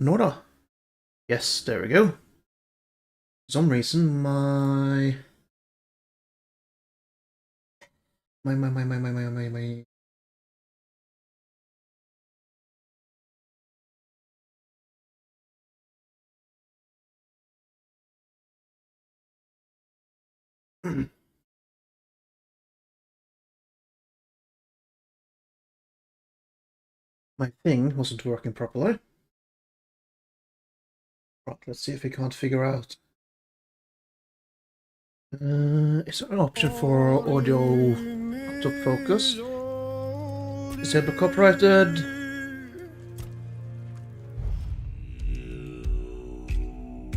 Nora. Yes, there we go. For some reason, my my thing wasn't working properly. Right, let's see if we can't figure out. Is there an option for audio autofocus? Disable copyrighted.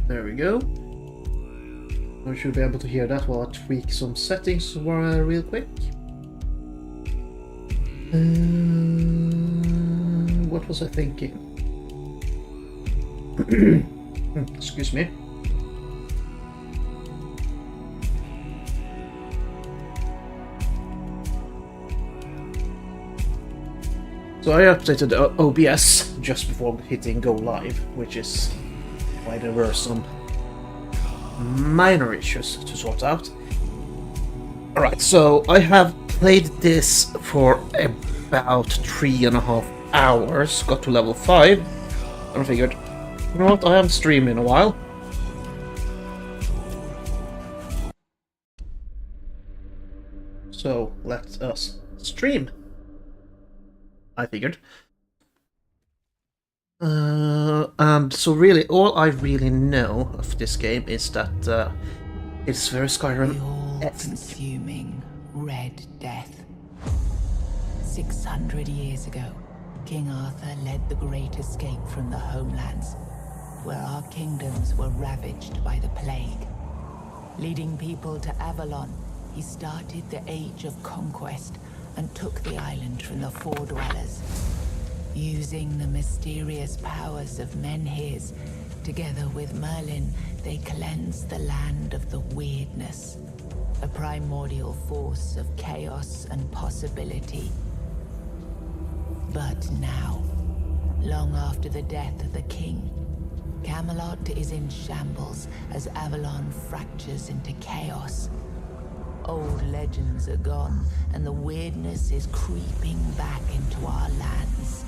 There we go. I should be able to hear that while I tweak some settings real quick. What was I thinking? Excuse me. So I updated OBS just before hitting go live, which is why there were some minor issues to sort out. Alright, so I have played this for about 3.5 hours, got to level 5, and I figured, you know what, I haven't streamed in a while. So let us stream, I figured. And so really, all I really know of this game is that it's very Skyrim. The all-consuming Red Death. 600 years ago, King Arthur led the Great Escape from the homelands, where our kingdoms were ravaged by the plague. Leading people to Avalon, he started the Age of Conquest and took the island from the Four Dwellers. Using the mysterious powers of Menhirs, together with Merlin, they cleansed the land of the weirdness, a primordial force of chaos and possibility. But now, long after the death of the king, Camelot is in shambles as Avalon fractures into chaos. Old legends are gone, and the weirdness is creeping back into our lands.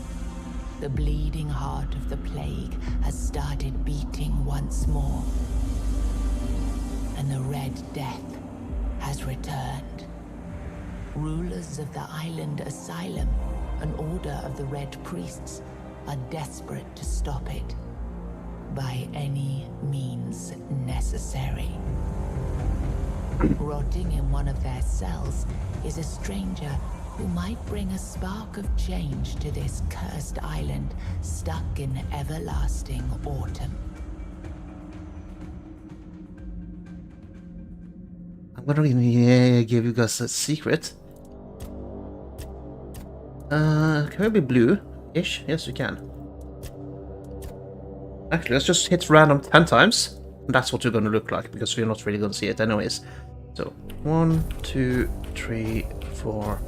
The bleeding heart of the plague has started beating once more. And the Red Death has returned. Rulers of the island asylum, an order of the Red Priests, are desperate to stop it. By any means necessary. Rotting in one of their cells is a stranger who might bring a spark of change to this cursed island stuck in everlasting autumn. I'm gonna give you guys a secret. Can we be blue-ish? Yes, we can. Actually, let's just hit random 10 times. And that's what you're gonna look like, because we're not really gonna see it anyways. So, 1, 2, 3, 4,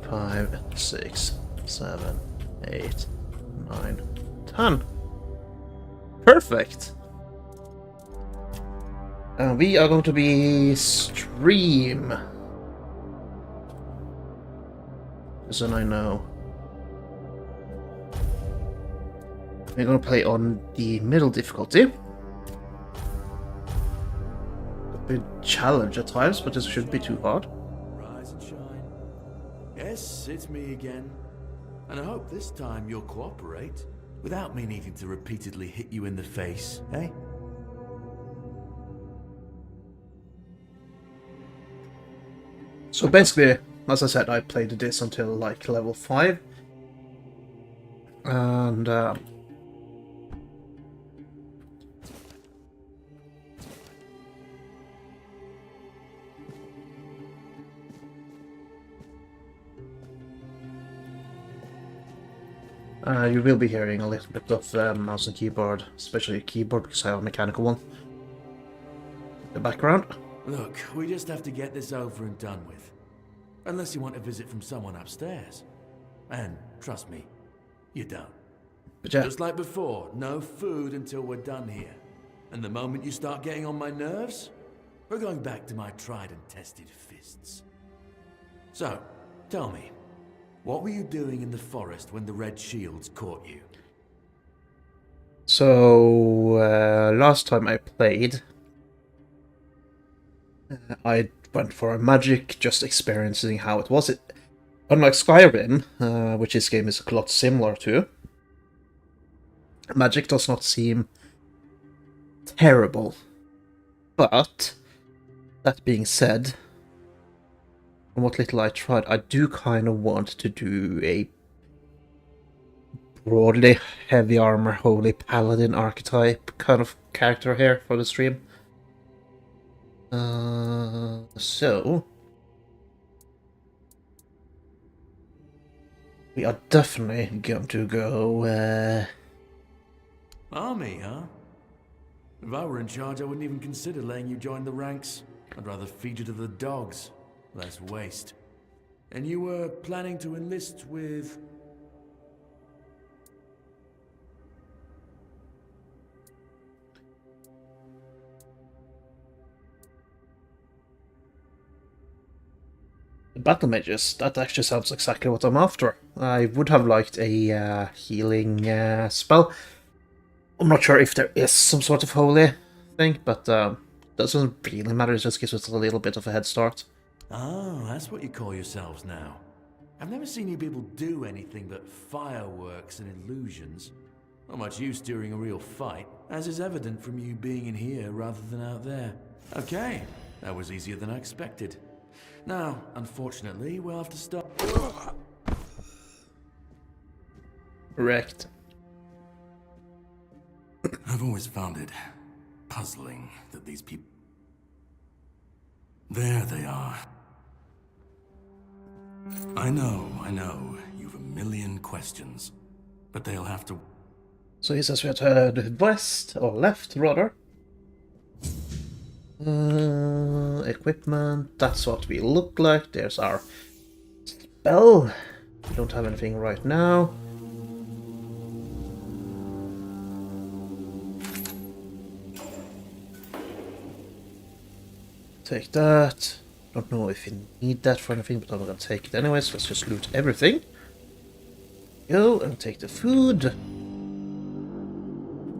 5, 6, 7, 8, 9, 10. Perfect! We are going to be stream. So then I know. We're going to play on the middle difficulty. A bit challenge at times, but this shouldn't be too hard. Rise and shine. Yes, it's me again. And I hope this time you'll cooperate, without me needing to repeatedly hit you in the face, eh? So basically, as I said, I played this until like level 5. And You will be hearing a little bit of mouse and keyboard, especially keyboard because I have a mechanical one. The background. Look, we just have to get this over and done with. Unless you want a visit from someone upstairs. And, trust me, you don't. But yeah, Just like before, no food until we're done here. And the moment you start getting on my nerves, we're going back to my tried and tested fists. So, tell me, what were you doing in the forest when the Red Shields caught you? so last time I played, I went for a magic, just experiencing how it was. Unlike Skyrim, which this game is a lot similar to, magic does not seem terrible. But, that being said, from what little I tried, I do kind of want to do a broadly heavy armor, holy paladin archetype kind of character here for the stream. So we are definitely going to go. Army, huh? If I were in charge, I wouldn't even consider letting you join the ranks. I'd rather feed you to the dogs. Less waste. And you were planning to enlist with... The battle mages. That actually sounds exactly what I'm after. I would have liked a healing spell. I'm not sure if there is some sort of holy thing, but doesn't really matter. It just gives us a little bit of a head start. Oh, that's what you call yourselves now. I've never seen you people do anything but fireworks and illusions. Not much use during a real fight, as is evident from you being in here rather than out there. Okay, that was easier than I expected. Now, unfortunately, we'll have to stop. Correct. I've always found it puzzling that these people... There they are. I know, you've a million questions, but they'll have to... So he says we have to head west, or left, rather. Equipment, that's what we look like. There's our spell. We don't have anything right now. Take that. Don't know if you need that for anything, but I'm gonna take it anyways. Let's just loot everything. Go and take the food.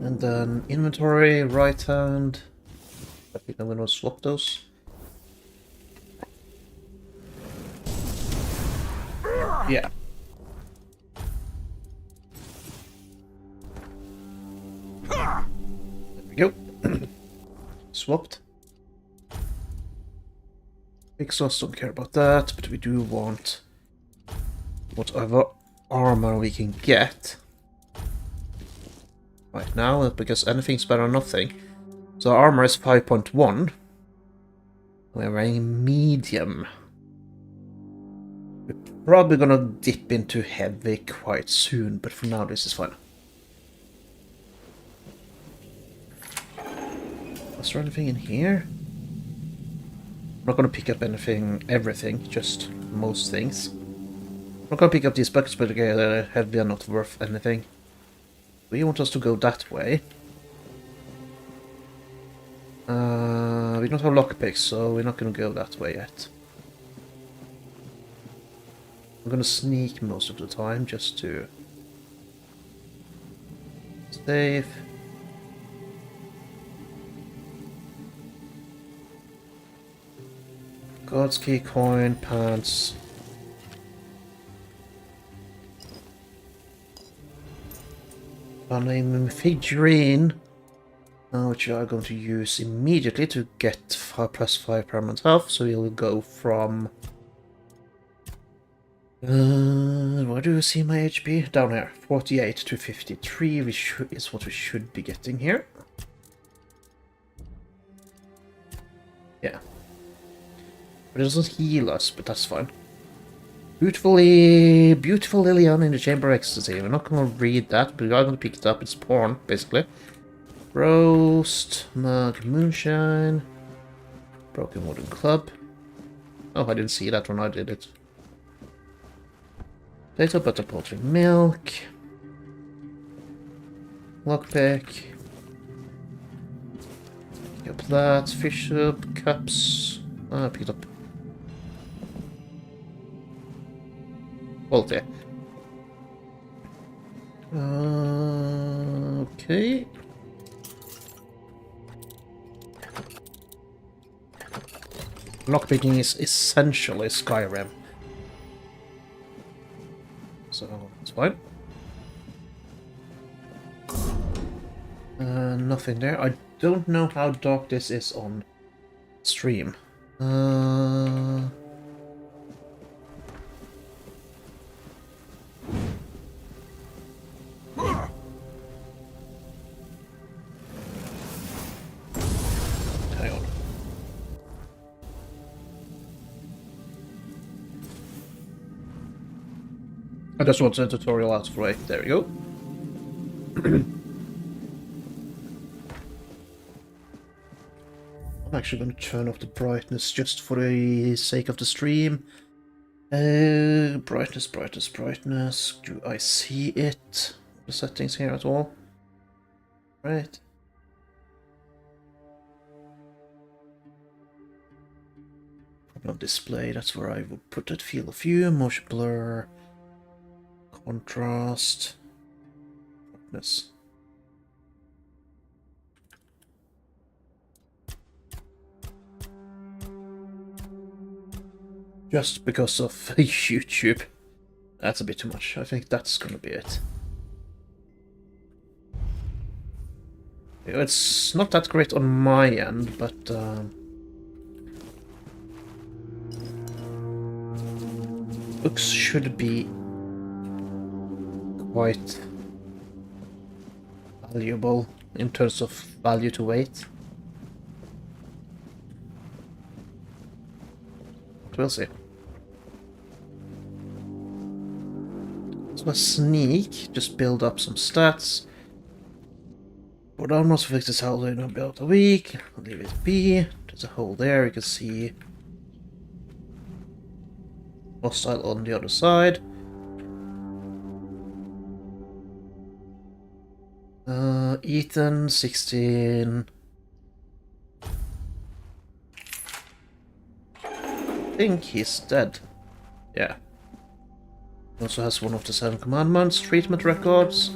And then inventory, right hand. I think I'm gonna swap those. Yeah. There we go. Swapped. Exhaust, don't care about that, but we do want whatever armor we can get right now, because anything's better than nothing. So armor is 5.1. We're a medium. We're probably gonna dip into heavy quite soon, but for now this is fine. Is there anything in here? I'm not gonna pick up everything, just most things. I'm not gonna pick up these buckets, but they're heavy and not worth anything. Do you want us to go that way? We don't have lockpicks, so we're not gonna go that way yet. I'm gonna sneak most of the time, just to... save. God's key, coin, pants. Name figurine, which we are going to use immediately to get +5 permanent health. So we'll go from... where do you see my HP? Down here, 48 to 53, which is what we should be getting here. Yeah. But it doesn't heal us, but that's fine. Beautiful Liliana in the Chamber of Ecstasy. We're not gonna read that, but we are gonna pick it up. It's porn, basically. Roast, mug, moonshine, broken wooden club. Oh, I didn't see that when I did it. Potato, butter, poultry, milk. Lockpick. Pick up that. Fish soup, cups. Pick it up. Quality. Okay. Lockpicking is essentially Skyrim. So, it's fine. Nothing there. I don't know how dark this is on stream. Hang on. I just want a tutorial out for it. There we go. I'm actually going to turn off the brightness just for the sake of the stream. Brightness. Do I see it? The settings here at all? Right. Probably on display, that's where I would put it. Field of view, motion blur, contrast, brightness. Just because of YouTube. That's a bit too much. I think that's gonna be it. It's not that great on my end, but books should be quite valuable in terms of value to weight. But we'll see. So a sneak, just build up some stats. Put down most fix this hole in about a week. I'll leave it be. There's a hole there, you can see hostile on the other side. Ethan, 16. I think he's dead. Yeah. He also has one of the 7 commandments, treatment records.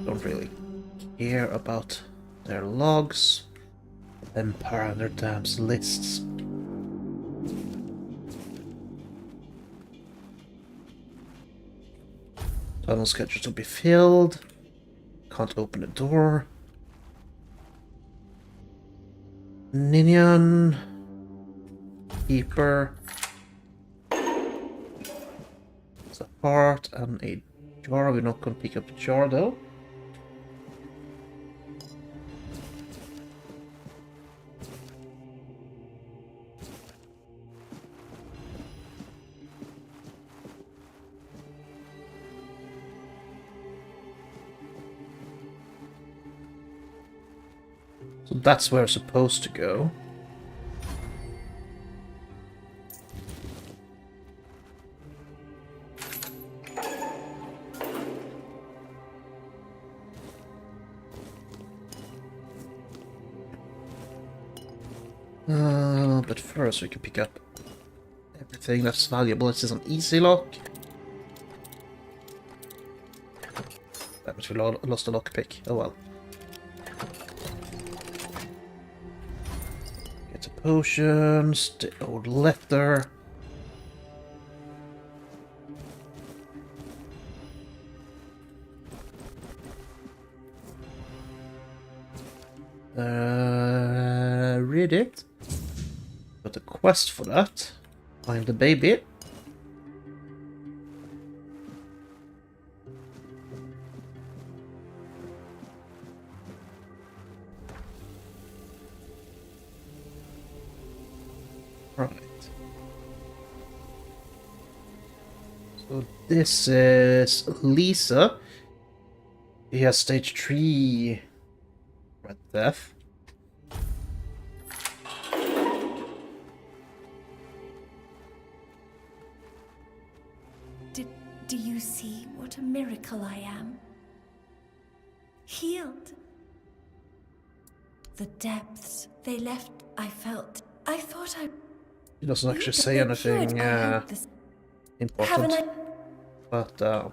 Don't really care about their logs. Empire and their damns lists. Tunnel schedule to be filled. Can't open the door. Ninian. Keeper. It's a heart and a jar. We're not going to pick up the jar though. So that's where it's supposed to go. But first we can pick up everything that's valuable. This is an easy lock. That means we lost a lockpick. Oh well. Get the potions, the old letter. Read it. Got a quest for that. Find the baby. Right. So this is Lisa. He has stage 3 Red Death. Do you see what a miracle I am? Healed. The depths they left, I felt. I thought I... He doesn't actually say anything important. Haven't I... But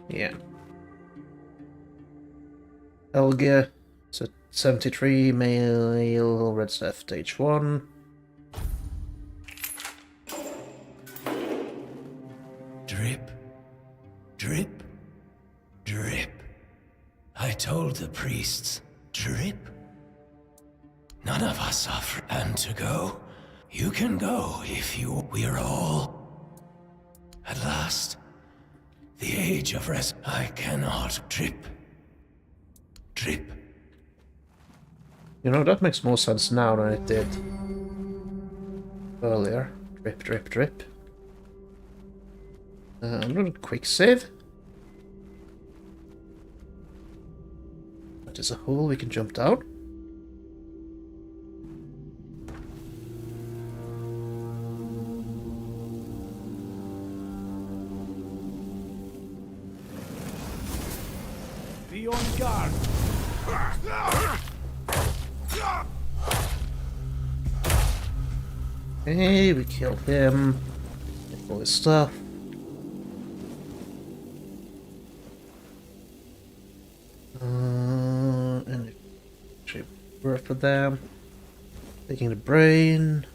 yeah. Helge, so 73 male, red staff stage 1. Drip, drip, drip. I told the priests, drip. None of us are free. And to go, you can go if you... We're all... At last, the age of rest. I cannot drip. Drip. You know, that makes more sense now than it did earlier. Drip, drip, drip. I'm gonna quick save. That is a hole we can jump down. Be on guard. Hey, we killed him. Get all his stuff. And actually work for them. Taking the brain.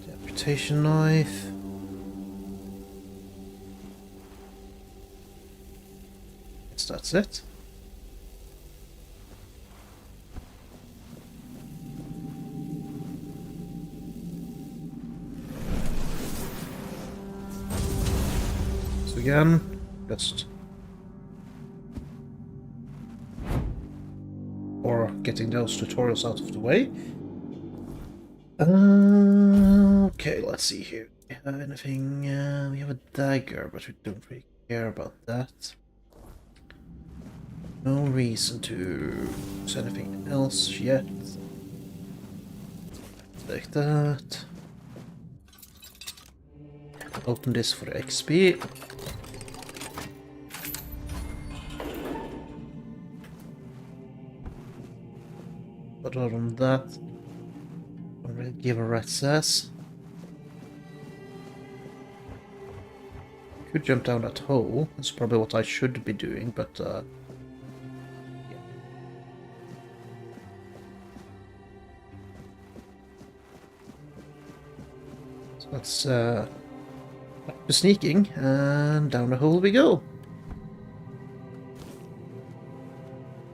The amputation knife. Guess that's it. So again, just or getting those tutorials out of the way. Okay, let's see here. Anything? We have a dagger, but we don't really care about that. No reason to use anything else yet. Like that. Open this for the XP. But other than that, don't really give a rat's ass. Could jump down that hole. That's probably what I should be doing, but yeah. So that's back to sneaking, and down the hole we go.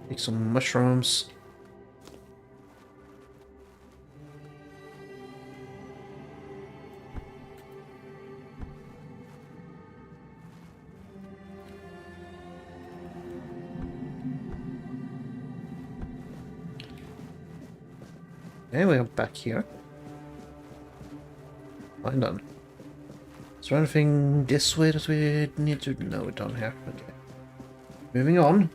Take some mushrooms. Anyway, I'm back here. Fine done. Is there anything this way that we need to know down here? Okay. Moving on.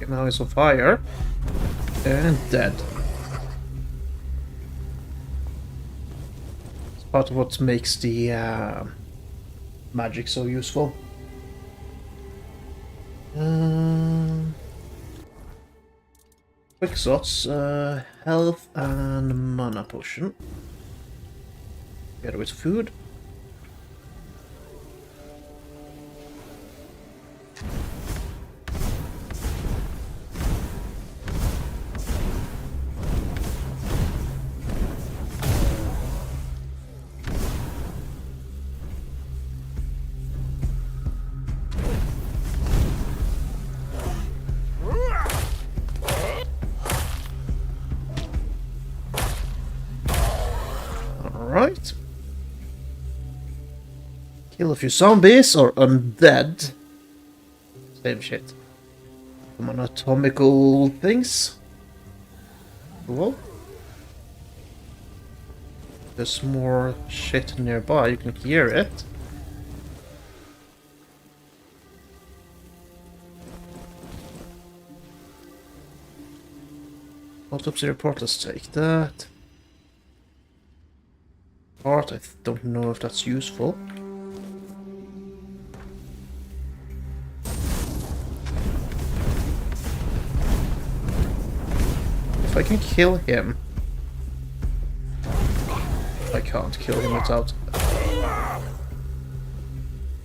Now he's on fire and dead. It's part of what makes the magic so useful. Quick slots, health and mana potion. Together with food. Kill a few zombies or undead. Same shit. Some anatomical things. Cool. There's more shit nearby, you can hear it. Autopsy report, let's take that. Art, I don't know if that's useful. If I can kill him... I can't kill him without...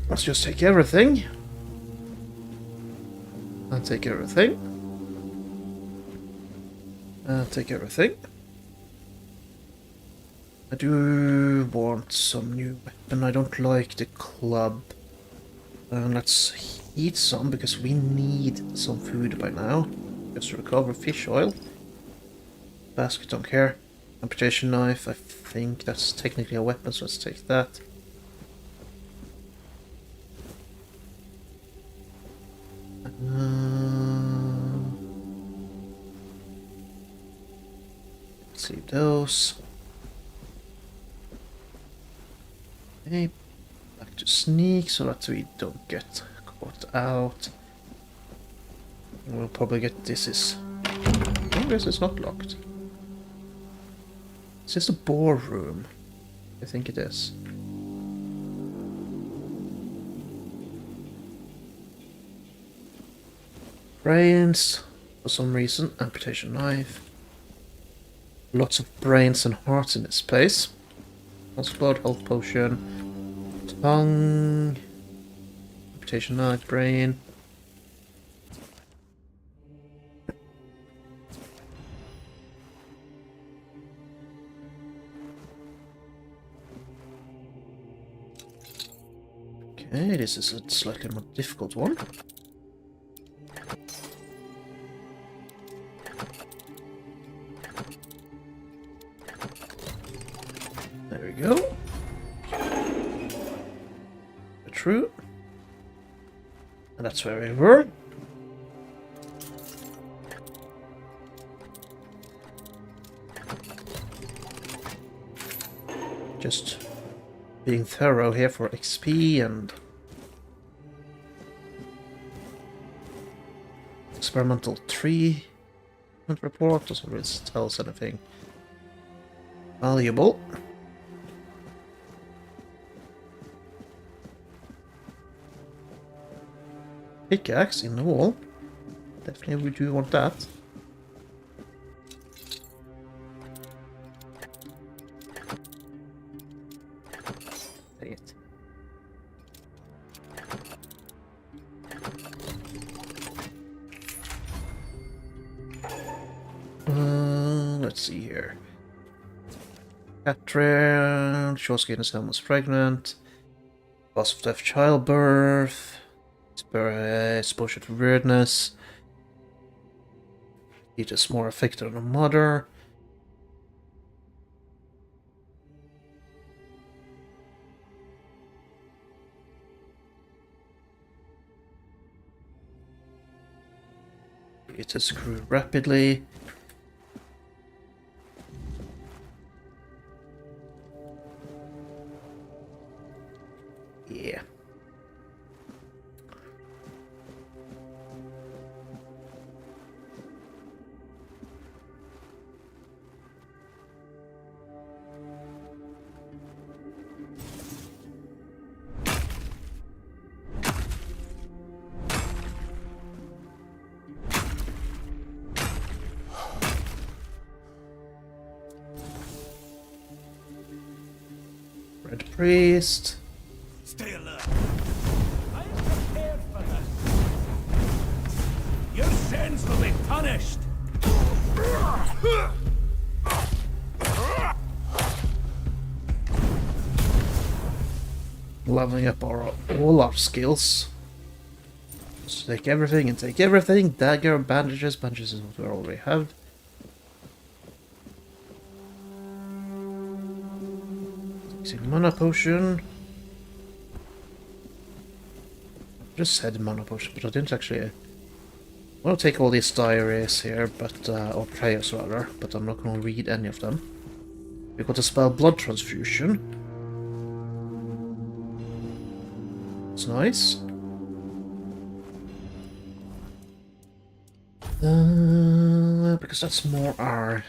Let's just take everything. I'll take everything. I'll take everything. I do want some new weapon. I don't like the club. Let's eat some because we need some food by now. Just to recover fish oil. Basket, don't care. Amputation knife, I think that's technically a weapon, so let's take that. Let's leave those. Okay, back to sneak so that we don't get caught out. We'll probably get this. Oh, this is not locked. Is this the boar room? I think it is. Brains, for some reason. Amputation knife. Lots of brains and hearts in this place. Also blood, health potion. Tongue. Amputation knife, brain. Okay, this is a slightly more difficult one. There we go. True. And that's where we were. Just being thorough here for XP and experimental tree report doesn't really tell us anything valuable. Pickaxe in the wall. Definitely we do want that. Dang it. Let's see here. Catherine, Shawsky is almost pregnant. Cause of death, childbirth. Exposure to weirdness. It is more affected on the mother. It is grew rapidly. Yeah. Red priest. Stay alert. I am prepared for this. Your sins will be punished. Leveling up all our skills. Just take everything and take everything. Dagger, bandages. Bandages is what we already have. Mana potion. Just said mana potion, but I didn't actually. I'll take all these diaries here, but or prayers rather, but I'm not going to read any of them. We got a spell blood transfusion. It's nice. Because that's more our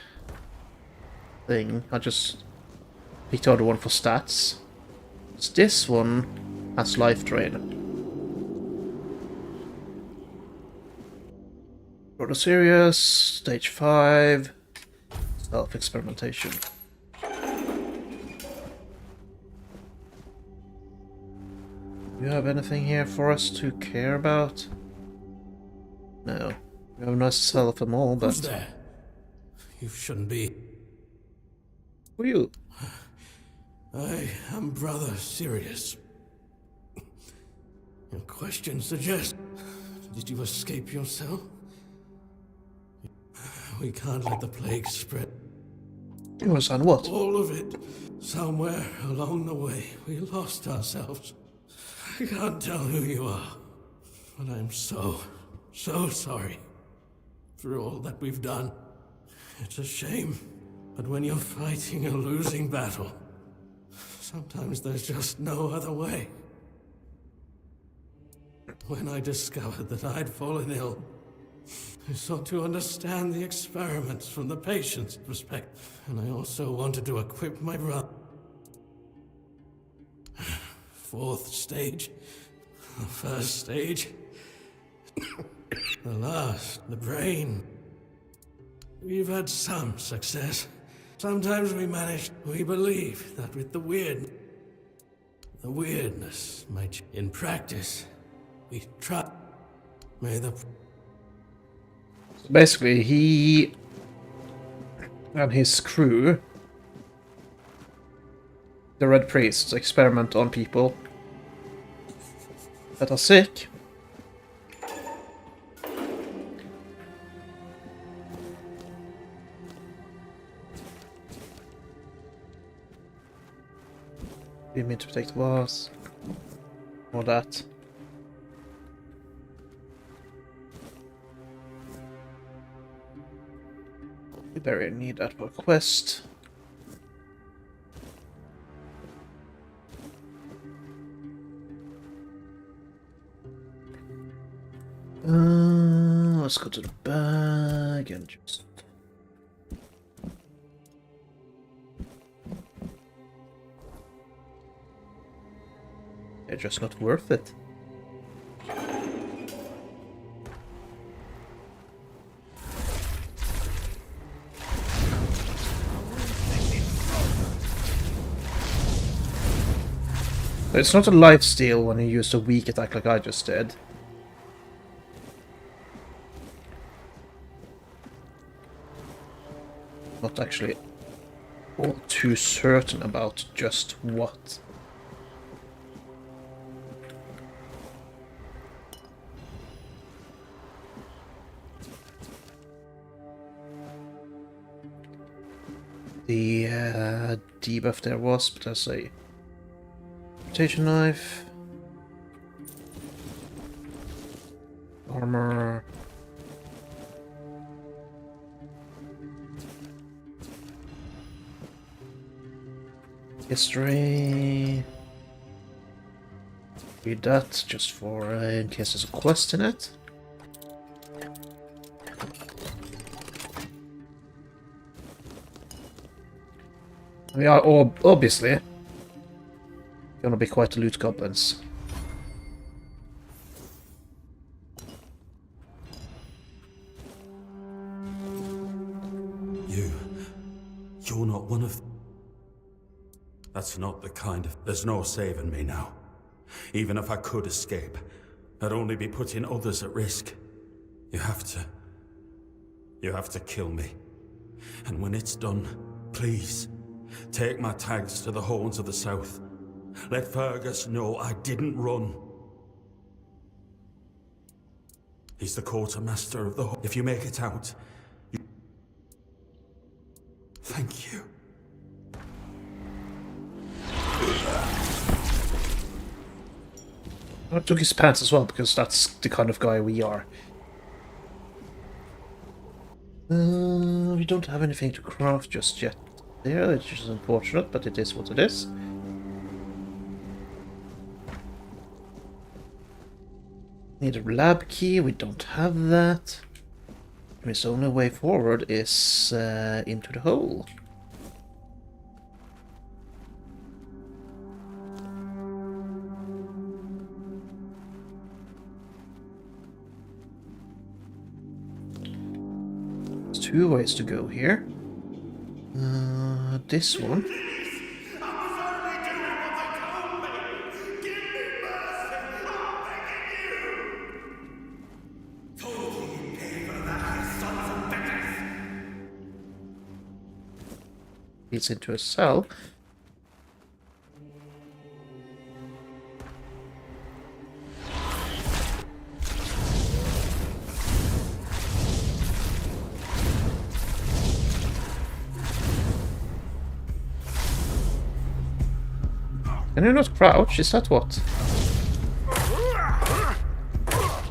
thing. I just picked the other one for stats. This one has life drain. Rather serious, stage 5, self-experimentation. Do you have anything here for us to care about? No. We have a nice sell of them all, but... Who's there? You shouldn't be. Who are you? I am brother Sirius. Your question suggests... Did you escape yourself? We can't let the plague spread. Your son what? All of it. Somewhere along the way, we lost ourselves. I can't tell who you are, but I'm so sorry for all that we've done. It's a shame, but when you're fighting a losing battle, sometimes there's just no other way. When I discovered that I'd fallen ill, I sought to understand the experiments from the patient's perspective, and I also wanted to equip my brother. 4th stage, the 1st stage, the last, the brain. We've had some success. Sometimes we believe that with the weirdness might. In practice, we try. May the. Basically, he and his crew, the Red Priests, experiment on people that are sick. We mean to protect the boss. Or that. We very need that for a quest. Let's go to the bag and just... They're just not worth it. It's not a lifesteal when you use a weak attack like I just did. Not actually all too certain about just what. The debuff there was, but as a rotation knife, armor, history. Read that just for in case there's a quest in it. We are obviously gonna be quite loot goblins. You're not one of... That's not the kind of... There's no saving me now. Even if I could escape, I'd only be putting others at risk. You have to kill me. And when it's done, please, take my tags to the Horns of the South. Let Fergus know I didn't run. He's the quartermaster of the... If you make it out... Thank you. I took his pants as well, because that's the kind of guy we are. We don't have anything to craft just yet there, which is unfortunate, but it is what it is. Need a lab key, we don't have that. His only way forward is into the hole. There's two ways to go here. This one. Leads into a cell. Can you not crouch? Is that what?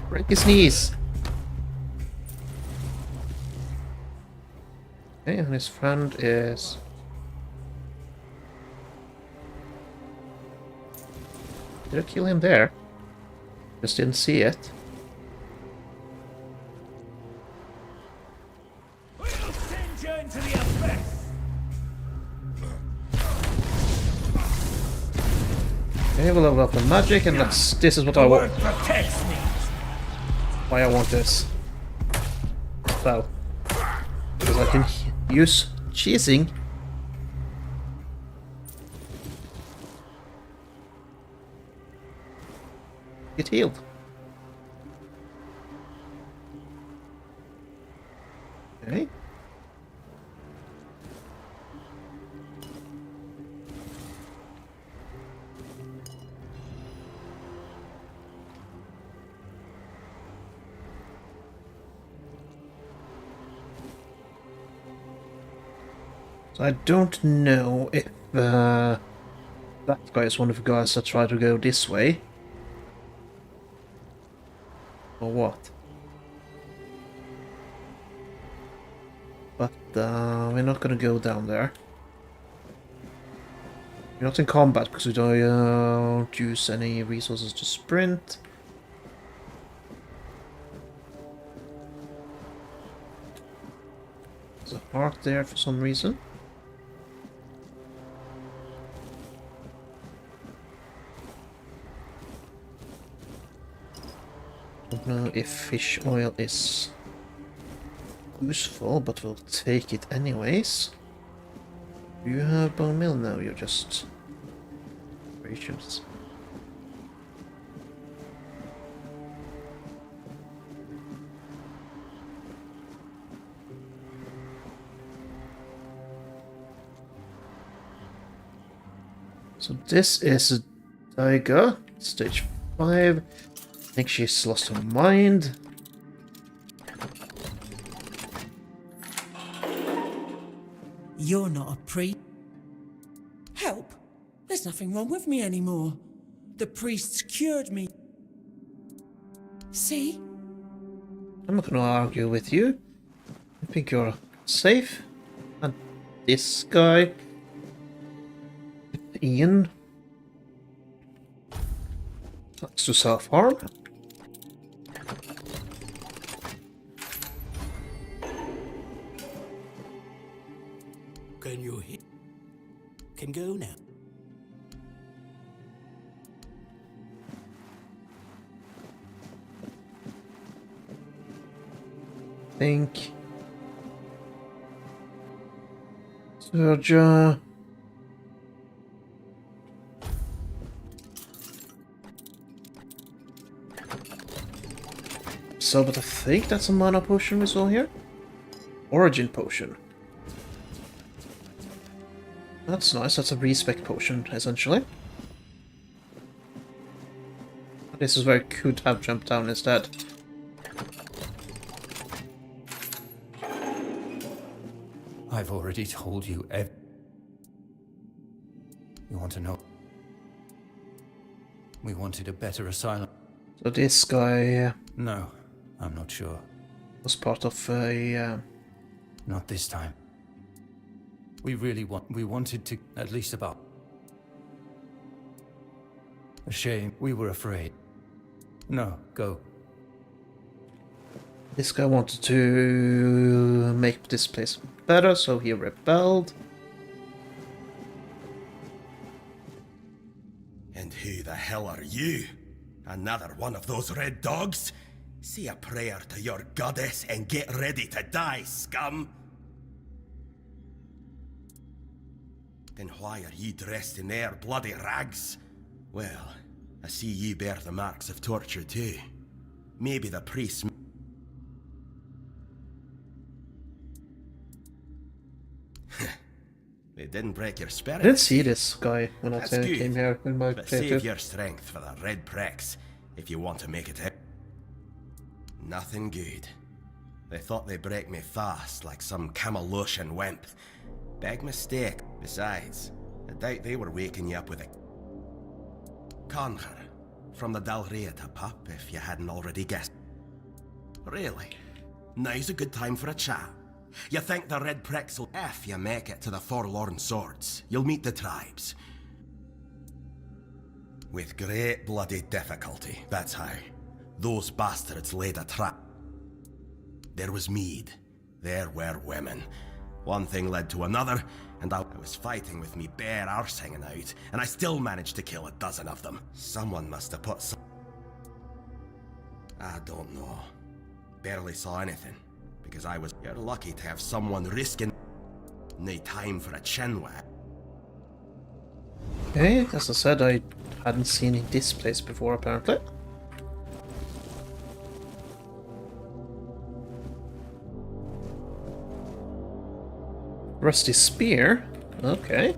Break his knees. Okay, and his friend is... Did I kill him there? Just didn't see it. We'll send you into the abyss. Okay, we'll level up the magic, and this is what I want. Protects me. Why I want this. Well, because I can use cheesing. Get healed. Okay. So I don't know if that guy is one of the guys that try to go this way. Or what? But we're not gonna go down there. We're not in combat because we don't use any resources to sprint. There's a heart there for some reason. Don't know if fish oil is useful, but we'll take it anyways. Do you have bone meal? No, you're just rations. So this is a Daiga, stage 5. I think she's lost her mind. You're not a priest. Help! There's nothing wrong with me anymore. The priests cured me. See? I'm not gonna argue with you. I think you're safe. And this guy, Ian, likes to self-harm. Can you hit? Can go now. Think. Surja. So, but I think that's a mana potion we saw here. Origin potion. That's nice, that's a respec potion, essentially. This is where I could have jumped down instead. I've already told you You want to know? We wanted a better asylum. So this guy No, I'm not sure. was part of a... Not this time. We wanted to, at least about. A shame. We were afraid. No, go. This guy wanted to make this place better, so he rebelled. And who the hell are you? Another one of those red dogs? Say a prayer to your goddess and get ready to die, scum! Then why are ye dressed in their bloody rags? Well, I see ye bear the marks of torture too. Maybe the priests... They didn't break your spirit. I didn't see this guy when I That's came good, here in my but save playthrough. your strength for the red pricks if you want to make it out. Nothing good. They thought they'd break me fast like some Camelotian wimp. Big mistake. Besides, I doubt they were waking you up with a conquer from the Dalriata pup if you hadn't already guessed. Really? Now's a good time for a chat. You think the red pricks will... If you make it to the Forlorn Swords, you'll meet the tribes. With great bloody difficulty, that's how. Those bastards laid a trap. There was mead. There were women. One thing led to another, and I was fighting with me bare arse hanging out, and I still managed to kill a dozen of them. Someone must have put some... I don't know. Barely saw anything. Because I was... You're lucky to have someone risking... No time for a chin wag. Okay, as I said, I hadn't seen this place before, apparently. Rusty spear? Okay.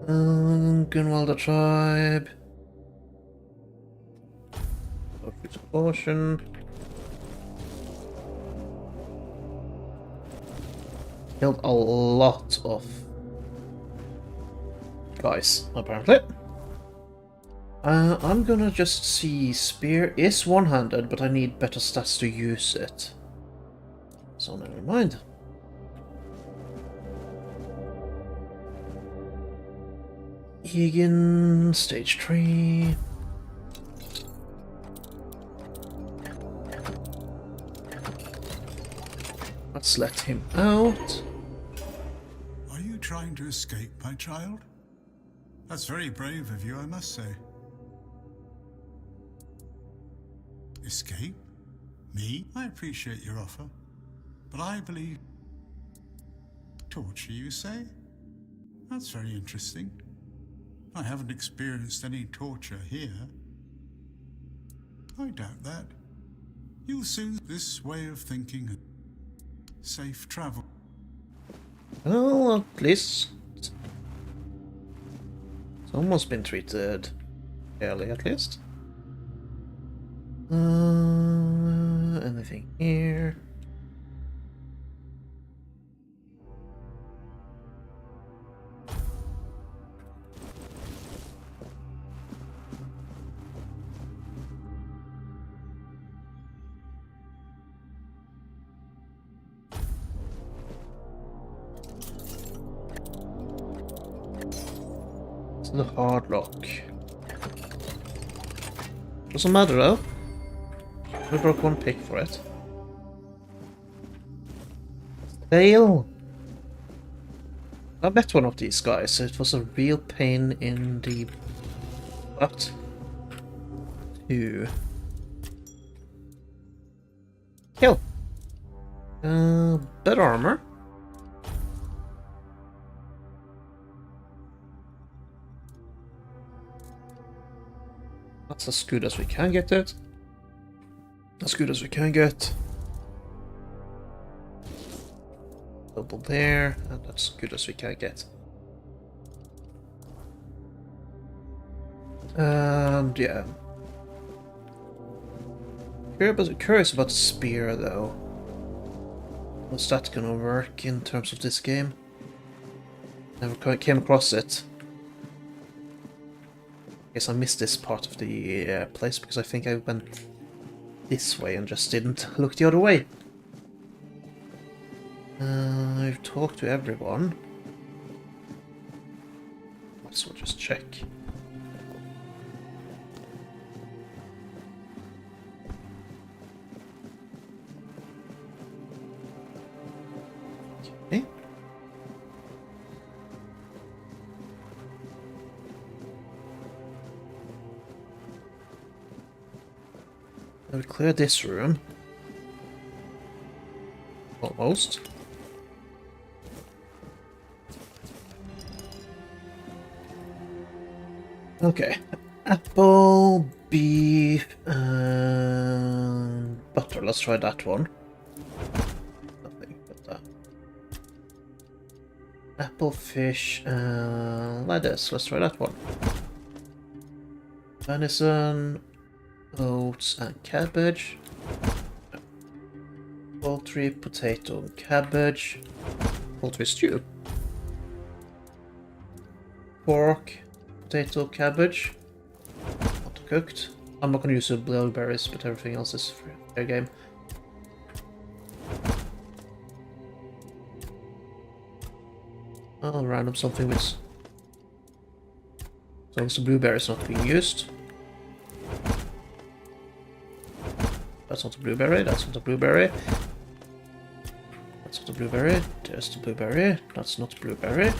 Gunwalder tribe. Potion. Killed a lot of guys, apparently. I'm gonna just see spear is one-handed, but I need better stats to use it. So never mind. Egan, stage 3. Let's let him out. Are you trying to escape, my child? That's very brave of you, I must say. Escape? Me? I appreciate your offer, but I believe... Torture, you say? That's very interesting. I haven't experienced any torture here. I doubt that. You'll soon... This way of thinking... Safe travel. Well, at least someone's been treated fairly, at least. Anything here? The hard lock. Doesn't matter though. We broke one pick for it. Tail. I met one of these guys. It was a real pain in the butt to kill. Better armor. That's as good as we can get it. As good as we can get. Double there, and that's good as we can get. And yeah. Curious about the spear though. How's that gonna work in terms of this game? Never came across it. guess I missed this part of the place because I think I went this way and just didn't look the other way. I've talked to everyone. So just check. Okay. I would clear this room. Almost. Okay. Apple, beef, and butter. Let's try that one. Nothing but that. Apple, fish, and lettuce. Let's try that one. Venison, oats, and cabbage. Poultry, potato, and cabbage. Poultry stew. Pork, potato, cabbage. Not cooked. I'm not gonna use the blueberries, but everything else is fair game. I'll random something with. As long as the blueberry is not being used. That's not a blueberry, that's not a blueberry. That's not a blueberry, there's the blueberry, that's not blueberry.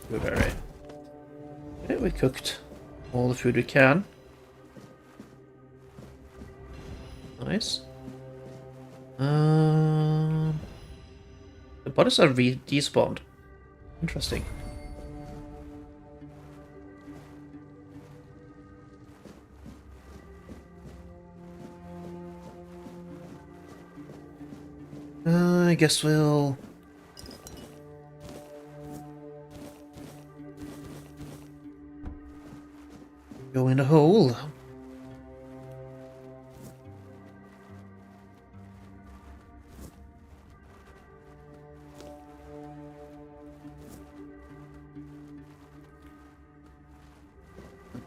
Blueberry. Okay, we cooked all the food we can. Nice. The bodies are despawned. Interesting. I guess we'll go in a hole.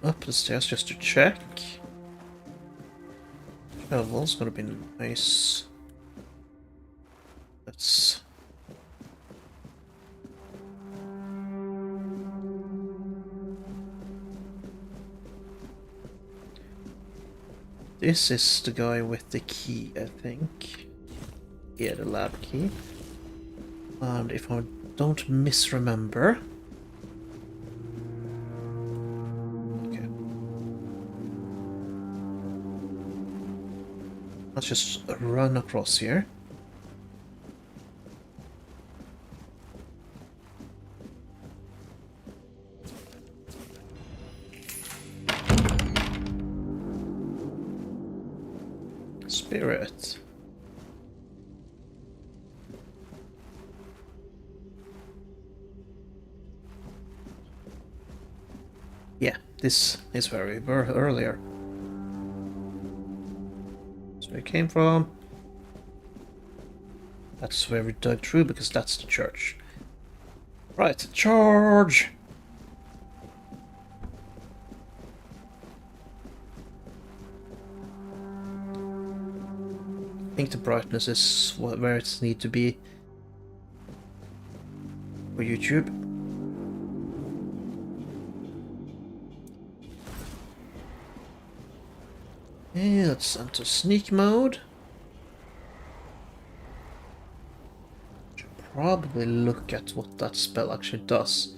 Up the stairs just to check. Shovel's gonna be nice. Let's. This is the guy with the key, I think. Yeah, the lab key. And if I don't misremember. Okay. Let's just run across here. Spirit. Yeah, this is where we were earlier. That's where we came from. That's where we dug through because that's the church. Right, charge! I think the brightness is where it needs to be for YouTube. Okay, let's enter sneak mode. Should probably look at what that spell actually does.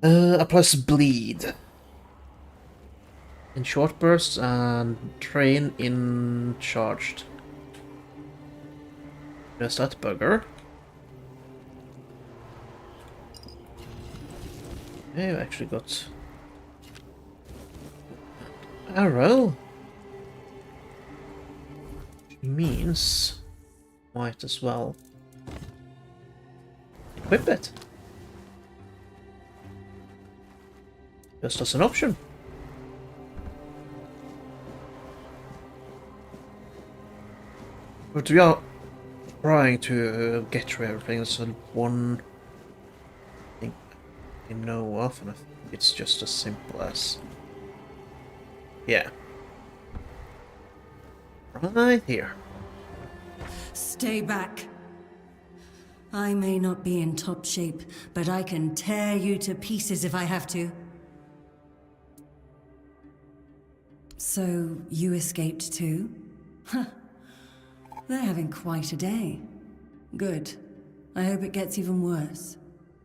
Applies bleed in short bursts and train in charged. There's that bugger. Okay, I've actually got arrow. Which means might as well equip it. Just as an option. But we are trying to get through everything. There's one thing we know of, and I think it's just as simple as... Yeah. Right here. Stay back. I may not be in top shape, but I can tear you to pieces if I have to. So, you escaped too? Huh. They're having quite a day. Good. I hope it gets even worse.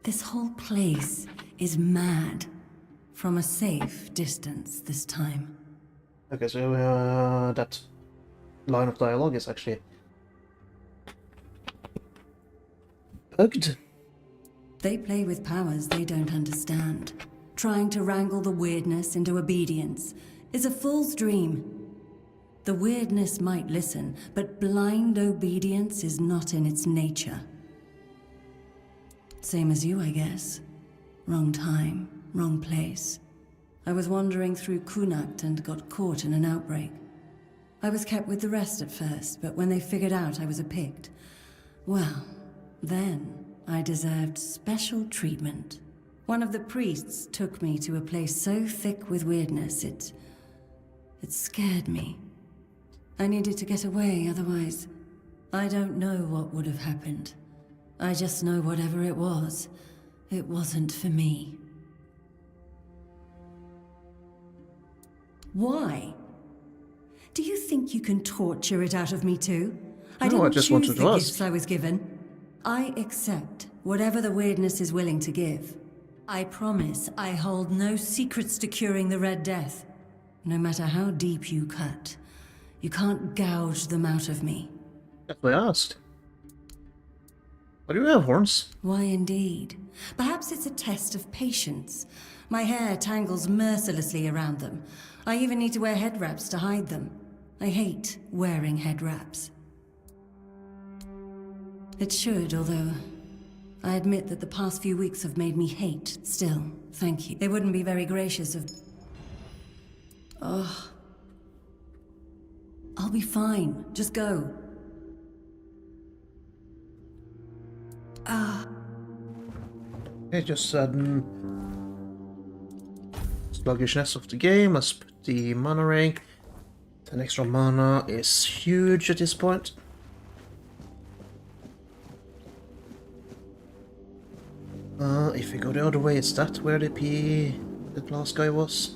This whole place is mad. From a safe distance this time. Okay, so that line of dialogue is actually bugged. They play with powers they don't understand. Trying to wrangle the weirdness into obedience is a fool's dream. The weirdness might listen, but blind obedience is not in its nature. Same as you, I guess. Wrong time, wrong place. I was wandering through Kunakt and got caught in an outbreak. I was kept with the rest at first, but when they figured out I was a Pict, well, then I deserved special treatment. One of the priests took me to a place so thick with weirdness, it scared me. I needed to get away, otherwise, I don't know what would have happened. I just know whatever it wasn't for me. Why? Do you think you can torture it out of me too? I No, I didn't just choose wanted the to ask. gifts I was given. I accept whatever the weirdness is willing to give. I promise I hold no secrets to curing the Red Death. No matter how deep you cut, you can't gouge them out of me. That's what I asked. Why do you have horns? Why indeed? Perhaps it's a test of patience. My hair tangles mercilessly around them. I even need to wear head wraps to hide them. I hate wearing head wraps. It should, although I admit that the past few weeks have made me hate. Still, thank you. They wouldn't be very gracious of... Oh. I'll be fine. Just go. Okay, just sudden sluggishness of the game. Let's put the mana ring. 10 extra mana is huge at this point. If we go the other way, is that where the last guy was?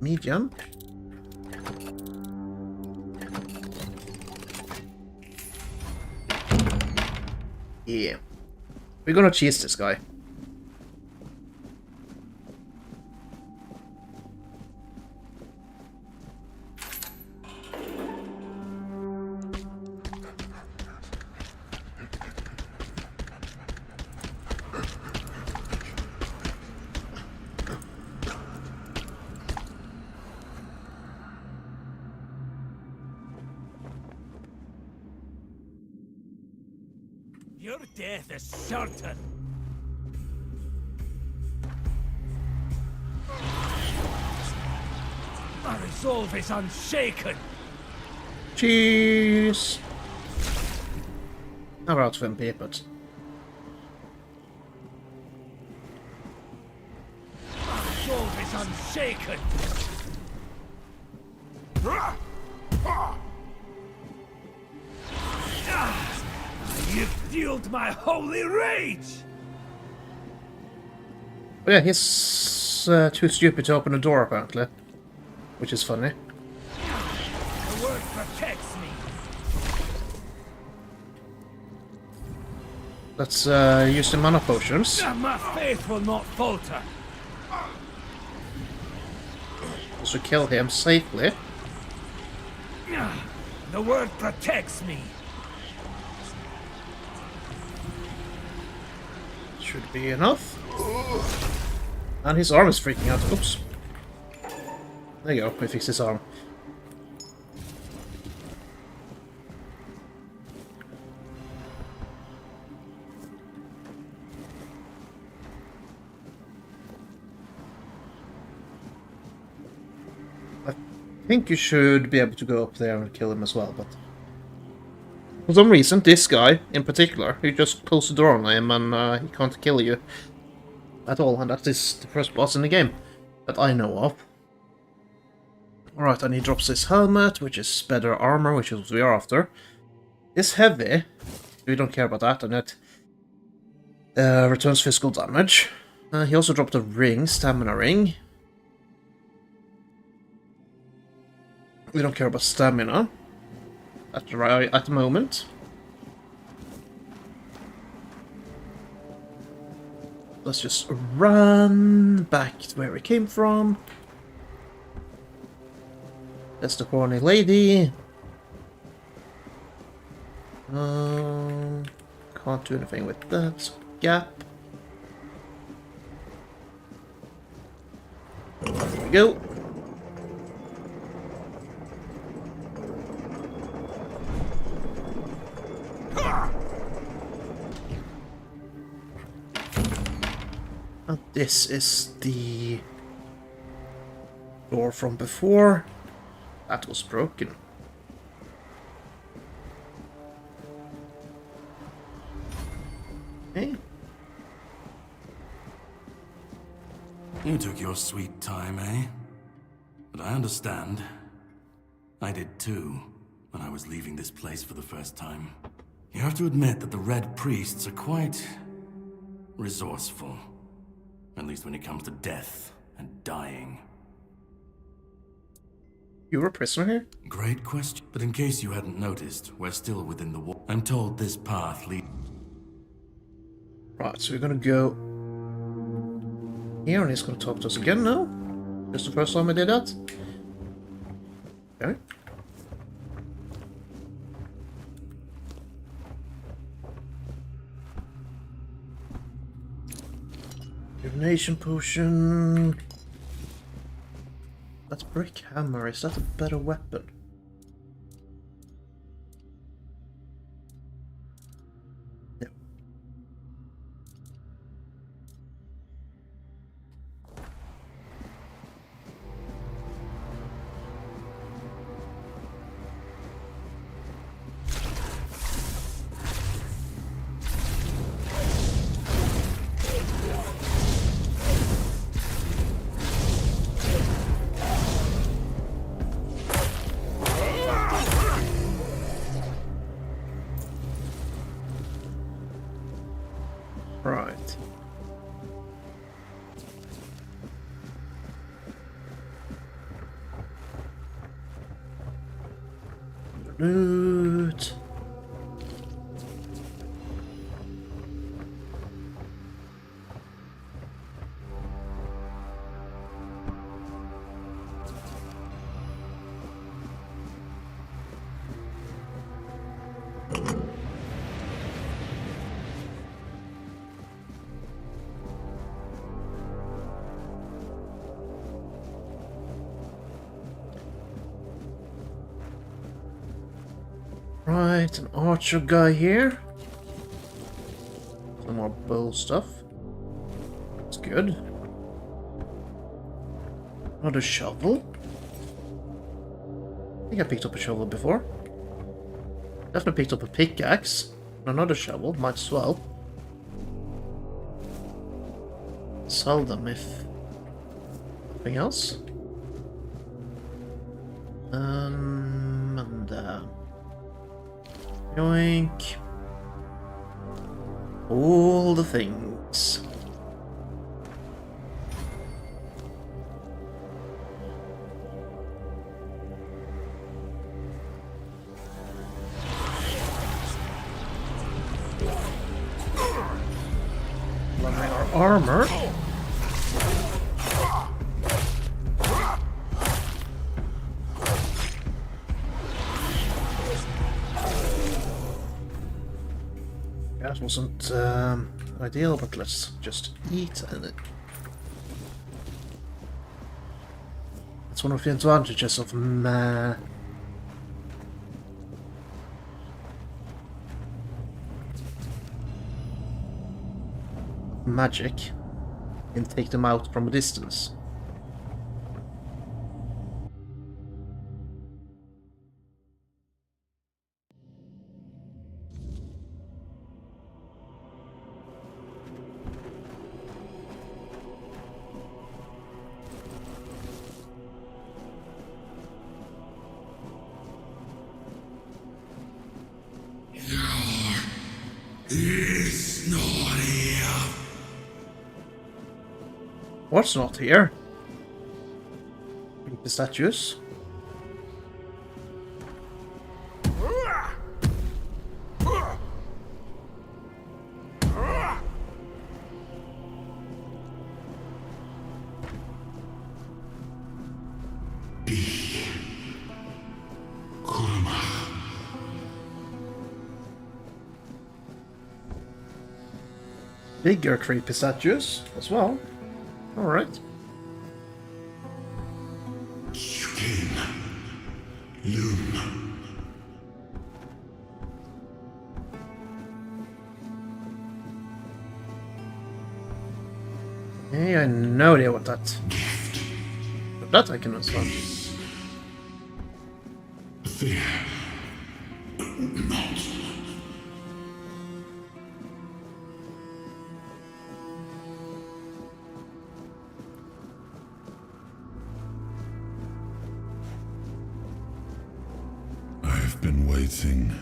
Me jump. Yeah. We're gonna cheese this guy. Your death is certain. My resolve is unshaken. Cheese. I'm out of MP, but My resolve is unshaken. You've fueled my holy rage! oh yeah, he's too stupid to open the door apparently, which is funny. The word protects me. Let's use the mana potions. My faith will not falter. So kill him safely. The word protects me. Should be enough. And his arm is freaking out. Oops. There you go, we fixed his arm. I think you should be able to go up there and kill him as well, but for some reason, this guy in particular, you just close the door on him and he can't kill you at all, and that is the first boss in the game that I know of. Alright, and he drops his helmet, which is better armor, which is what we are after. It's heavy, we don't care about that, and it returns physical damage. He also dropped a ring, stamina ring. We don't care about stamina at the moment. Let's just run back to where we came from. That's the horny lady. Can't do anything with that. Gap. There we go. And this is the door from before. That was broken. Okay. You took your sweet time, eh? But I understand. I did too, when I was leaving this place for the first time. You have to admit that the Red Priests are quite resourceful. At least when it comes to death and dying. You were a prisoner here? Great question. But in case you hadn't noticed, we're still within the wall. I'm told this path leads... Right, so we're gonna go here and he's gonna talk to us again now. Just the first time I did that. Okay. Divination potion. That brick hammer, is that a better weapon? No. Right. Loot. Right, an archer guy here. Some more bow stuff. That's good. Another shovel. I think I picked up a shovel before. Definitely picked up a pickaxe. Another shovel, might as well. Sell them if nothing else. And yoink. All the things. Leveling our armor. That wasn't ideal, but let's just eat and it's one of the advantages of magic and take them out from a distance. It's not here. What's not here? The statues. Bigger creepy statues as well. Alright. Skin. Loom. Hey, I have no idea what that. That I can understand. Fear. Not. I've been waiting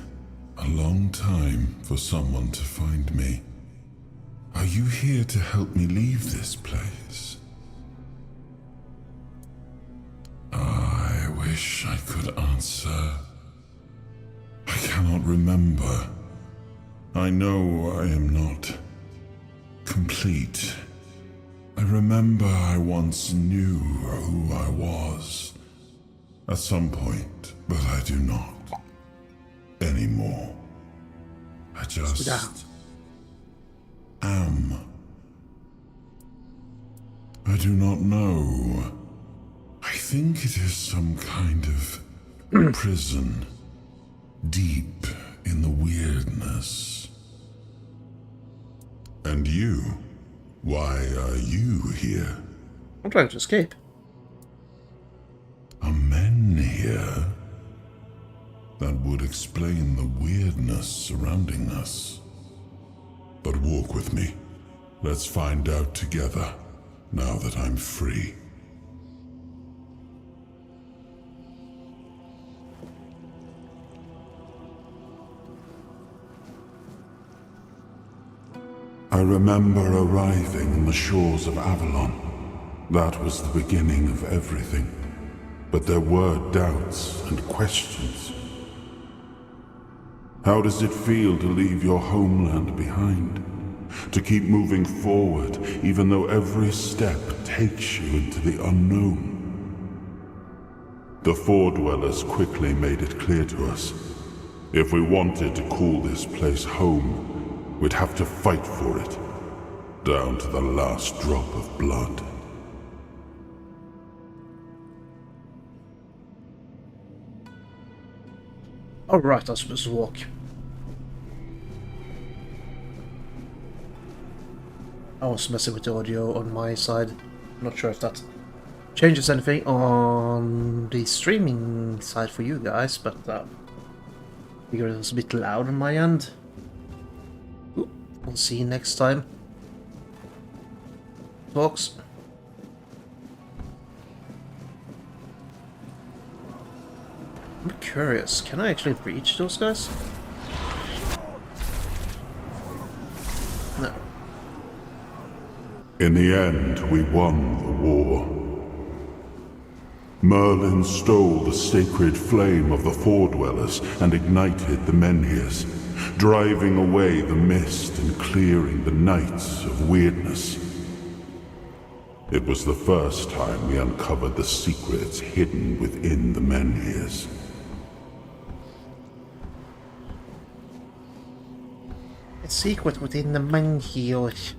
a long time for someone to find me. Are you here to help me leave this place? I wish I could answer. I cannot remember. I know I am not complete. I remember I once knew who I was at some point, but I do not anymore. I just am. I do not know. I think it is some kind of prison, deep in the weirdness. And you? Why are you here? I'm trying to escape. Are men here? That would explain the weirdness surrounding us. But walk with me. Let's find out together, now that I'm free. I remember arriving on the shores of Avalon. That was the beginning of everything. But there were doubts and questions. How does it feel to leave your homeland behind? To keep moving forward, even though every step takes you into the unknown? The Four Dwellers quickly made it clear to us. If we wanted to call this place home, we'd have to fight for it, down to the last drop of blood. Alright, I'm supposed to walk. I was messing with the audio on my side. Not sure if that changes anything on the streaming side for you guys, but I figured it was a bit loud on my end. Ooh, we'll see you next time. Talks. I'm curious, can I actually reach those guys? No. In the end, we won the war. Merlin stole the sacred flame of the Four Dwellers and ignited the Menhirs, driving away the mist and clearing the nights of weirdness. It was the first time we uncovered the secrets hidden within the Menhirs. A secret within the Menhirs.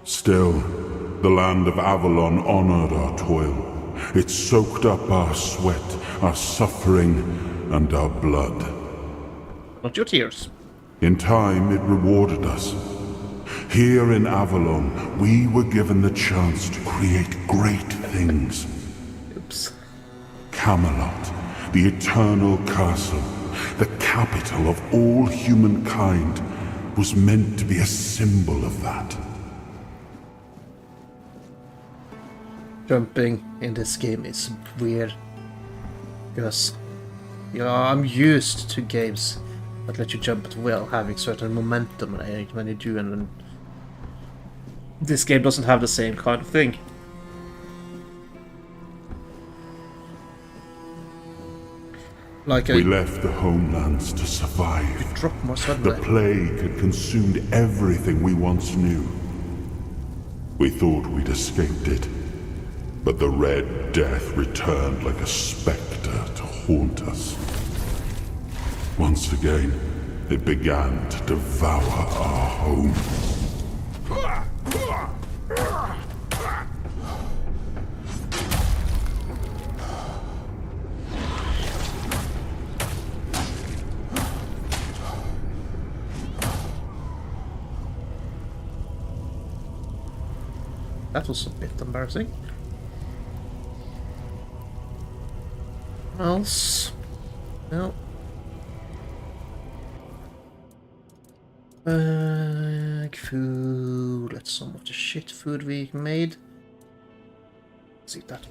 Still, the land of Avalon honored our toil. It soaked up our sweat, our suffering, and our blood. Not your tears. In time, it rewarded us. Here in Avalon, we were given the chance to create great things. Oops. Camelot, the eternal castle, the capital of all humankind, was meant to be a symbol of that. jumping in this game is weird. Because, I'm used to games that let you jump at will, having certain momentum when you do, and this game doesn't have the same kind of thing. Like we left the homelands to survive. Drop more suddenly. The plague had consumed everything we once knew. We thought we'd escaped it, but the Red Death returned like a spectre to haunt us. Once again, it began to devour our home. That was a bit embarrassing. What else? No. Food. Let's some of the shit food we made. Let's eat that.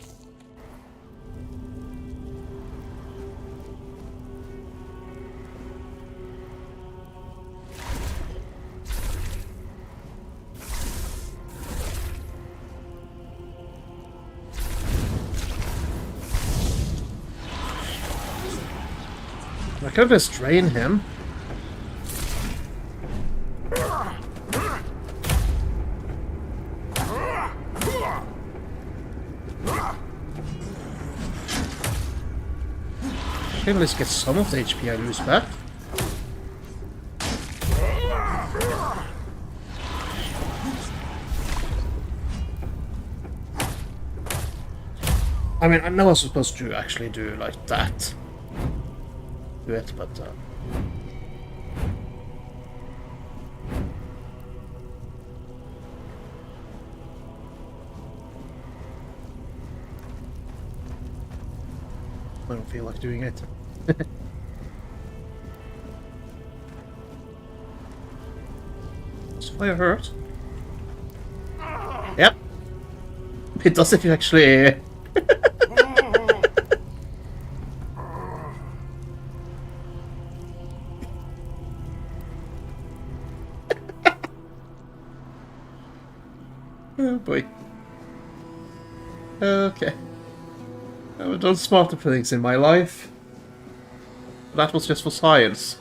I could just drain him. At least get some of the HP I lose back. I mean, I know I was supposed to actually do like that. Do it, but I don't feel like doing it. Does fire hurt? Yep. It does if you actually... Oh boy. Okay. I've done smarter things in my life. That was just for science.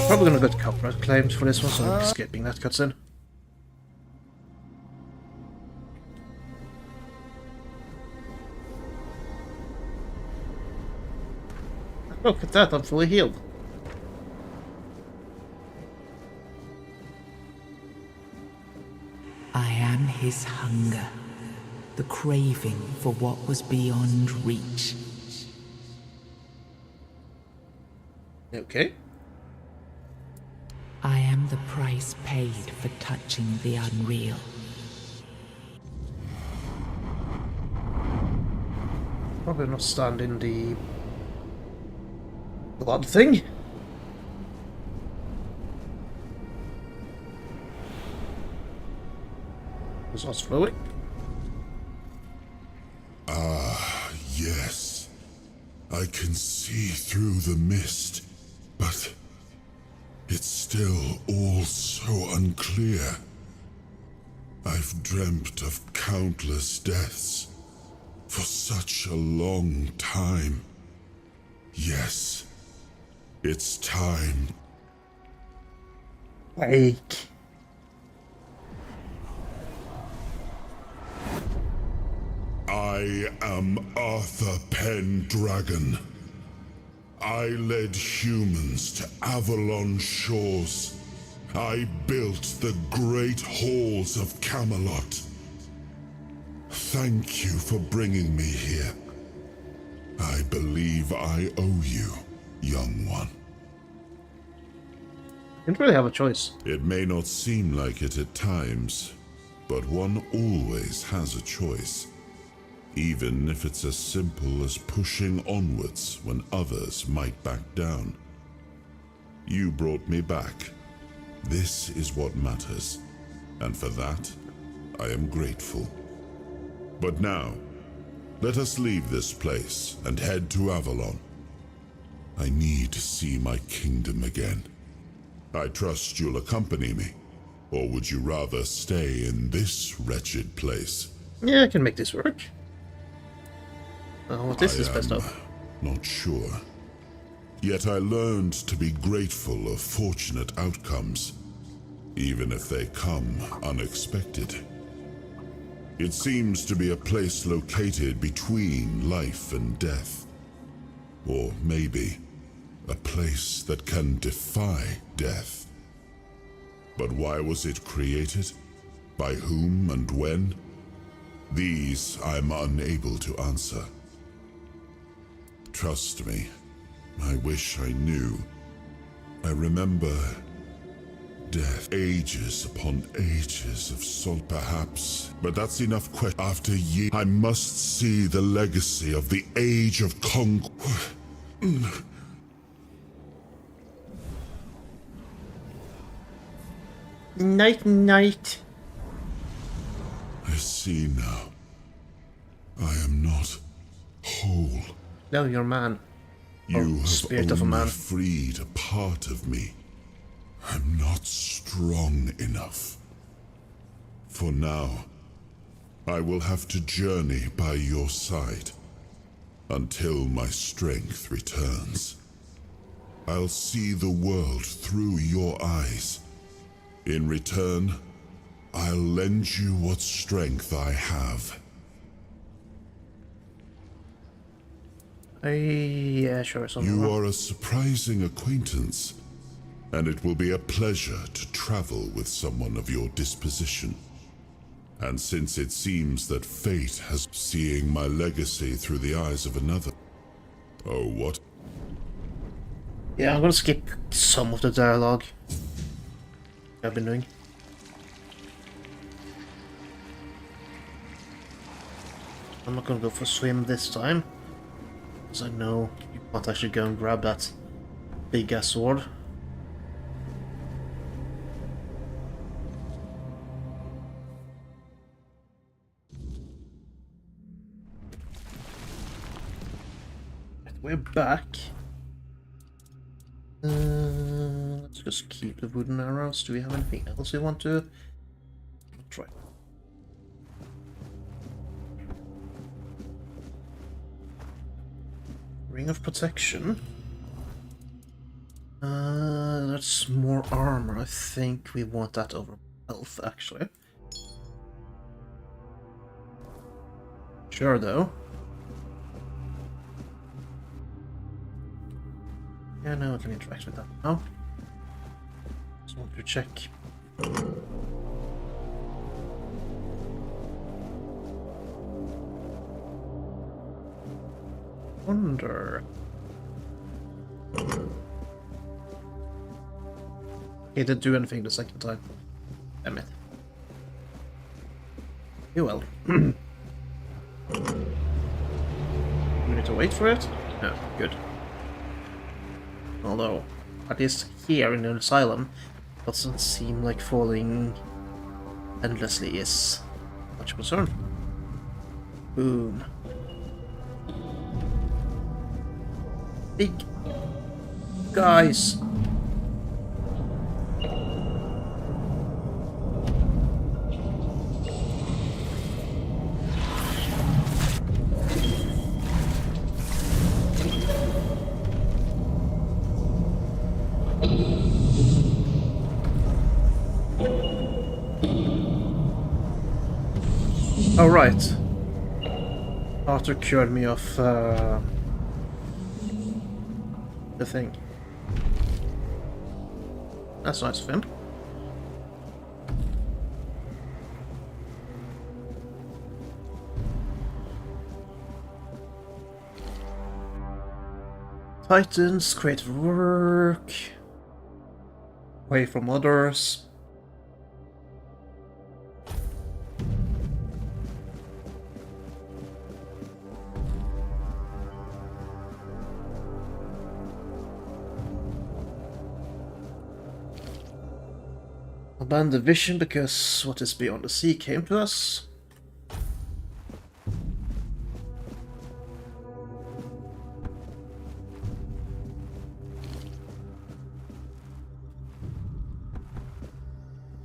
Probably gonna get copyright claims for this one, so I'm skipping that cutscene. Look at that, I'm fully healed. I am his hunger, the craving for what was beyond reach. Okay. I am the price paid for touching the unreal. Probably not stand in the blood thing. Was us flowing? Ah, yes. I can see through the mist, but it's still all so unclear. I've dreamt of countless deaths for such a long time. Yes, it's time. Like... I am Arthur Pendragon. I led humans to Avalon shores. I built the great halls of Camelot. Thank you for bringing me here. I believe I owe you, young one. You don't really have a choice. It may not seem like it at times, but one always has a choice. Even if it's as simple as pushing onwards when others might back down. You brought me back. This is what matters, and for that, I am grateful. But now, let us leave this place and head to Avalon. I need to see my kingdom again. I trust you'll accompany me, or would you rather stay in this wretched place? Yeah, I can make this work. What is this best of? Not sure. Yet I learned to be grateful of fortunate outcomes, even if they come unexpected. It seems to be a place located between life and death. Or maybe a place that can defy death. But why was it created? By whom and when? These I'm unable to answer. Trust me, I wish I knew. I remember death, ages upon ages of soul, perhaps. But that's enough question. After years, I must see the legacy of the Age of Conquest. Night, night. I see now. I am not whole. No, you're a man. You have spirit only of a man. freed a part of me. I'm not strong enough. For now, I will have to journey by your side until my strength returns. I'll see the world through your eyes. In return, I'll lend you what strength I have. Yeah, sure. You are a surprising acquaintance, and it will be a pleasure to travel with someone of your disposition. And since it seems that fate has seeing my legacy through the eyes of another... Oh, what? Yeah, I'm gonna skip some of the dialogue I've been doing. I'm not gonna go for a swim this time, because I know you can't actually go and grab that big ass sword. We're back. Let's just keep the wooden arrows. Do we have anything else we want to try? Ring of protection. That's more armor. I think we want that over health, actually. Sure, though. Yeah, no, I can interact with that now. Just want to check. Wonder. He didn't do anything the second time. Damn it. You will. We need to wait for it? No, good. Although, at least here in the asylum, doesn't seem like falling endlessly is much concern. Boom. Big guys. Oh, right. Arthur cured me of the thing. That's nice of him. Titans, creative work, away from others. Abandon the vision because what is beyond the sea came to us.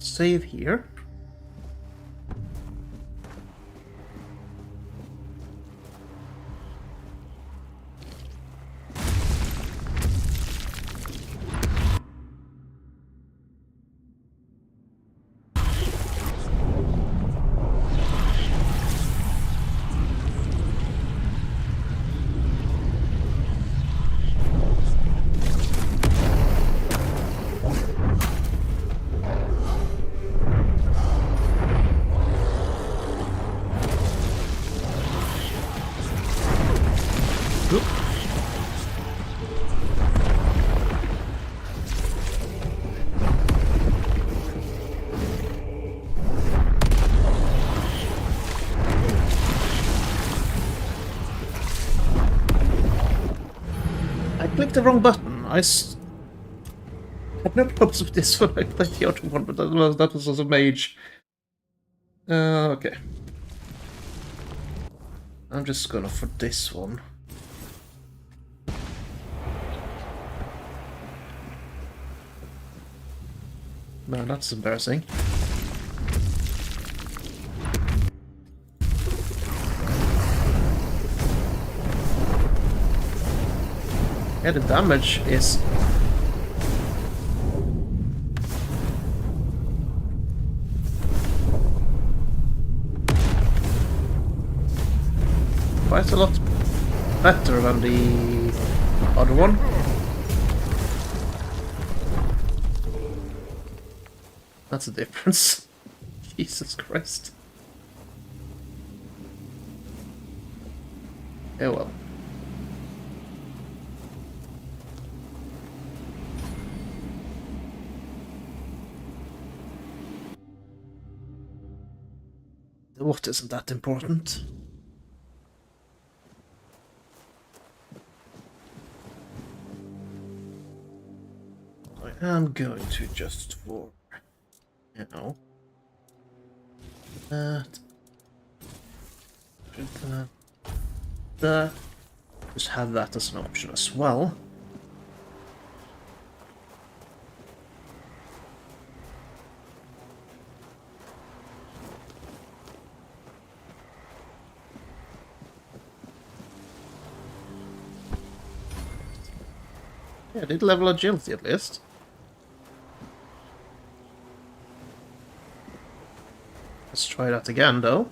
Save here. Clicked the wrong button. Had no problems with this when I played the other one, but that was also mage. Okay. I'm just gonna for this one. No, that's embarrassing. Yeah, the damage is... quite a lot better than the other one. That's a difference. Jesus Christ. Oh well. What isn't that important? I am going to just for now that just have that as an option as well. Yeah, I did level agility at least. Let's try that again though.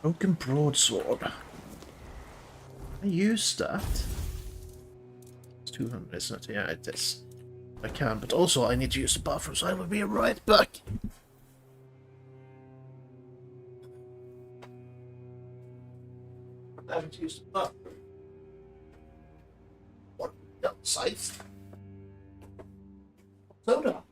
Broken broadsword. I use that. It's 200, isn't it? Yeah, it is. I can, but also I need to use the bathroom, so I will be right back. I haven't used the bathroom. What? Outside? Soda.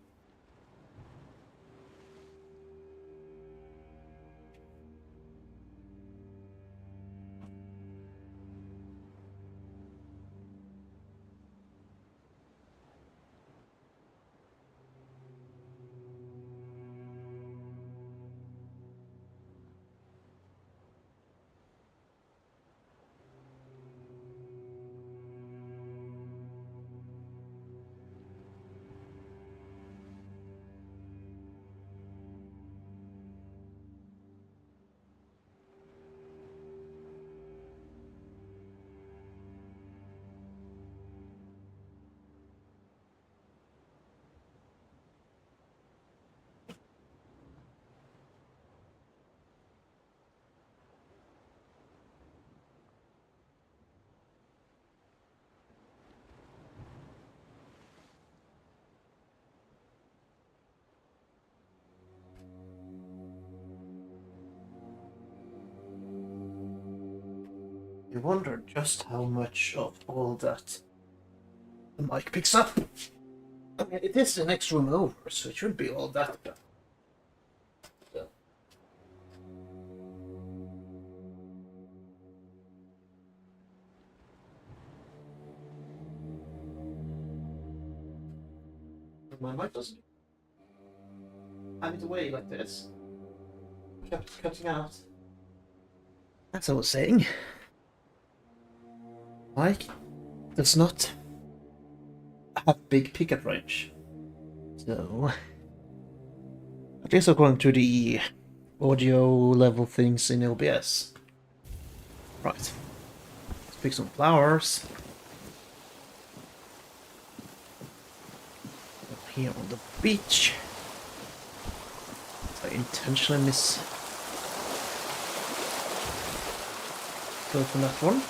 You wonder just how much of all that the mic picks up. I mean, it is the next room over, so it should be all that. So. My mic doesn't have it away like this. Kept cutting out. As I was saying, mic does not have big pickup range. So, at least according to the audio level things in OBS. Right. Let's pick some flowers. Up here on the beach. I intentionally go for that one.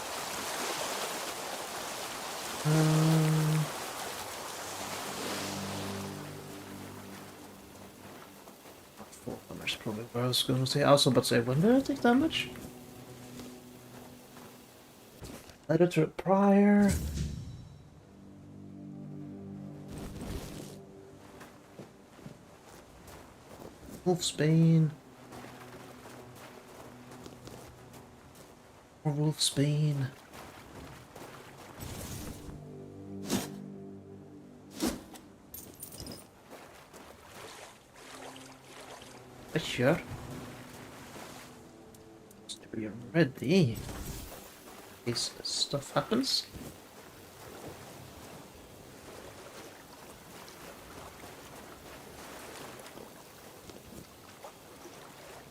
Four damage probably where I was going to say. Also, but say, when did I take damage? Letter to a prior. Wolfsbane. Or Wolfsbane. Sure. Just be ready. In case stuff happens.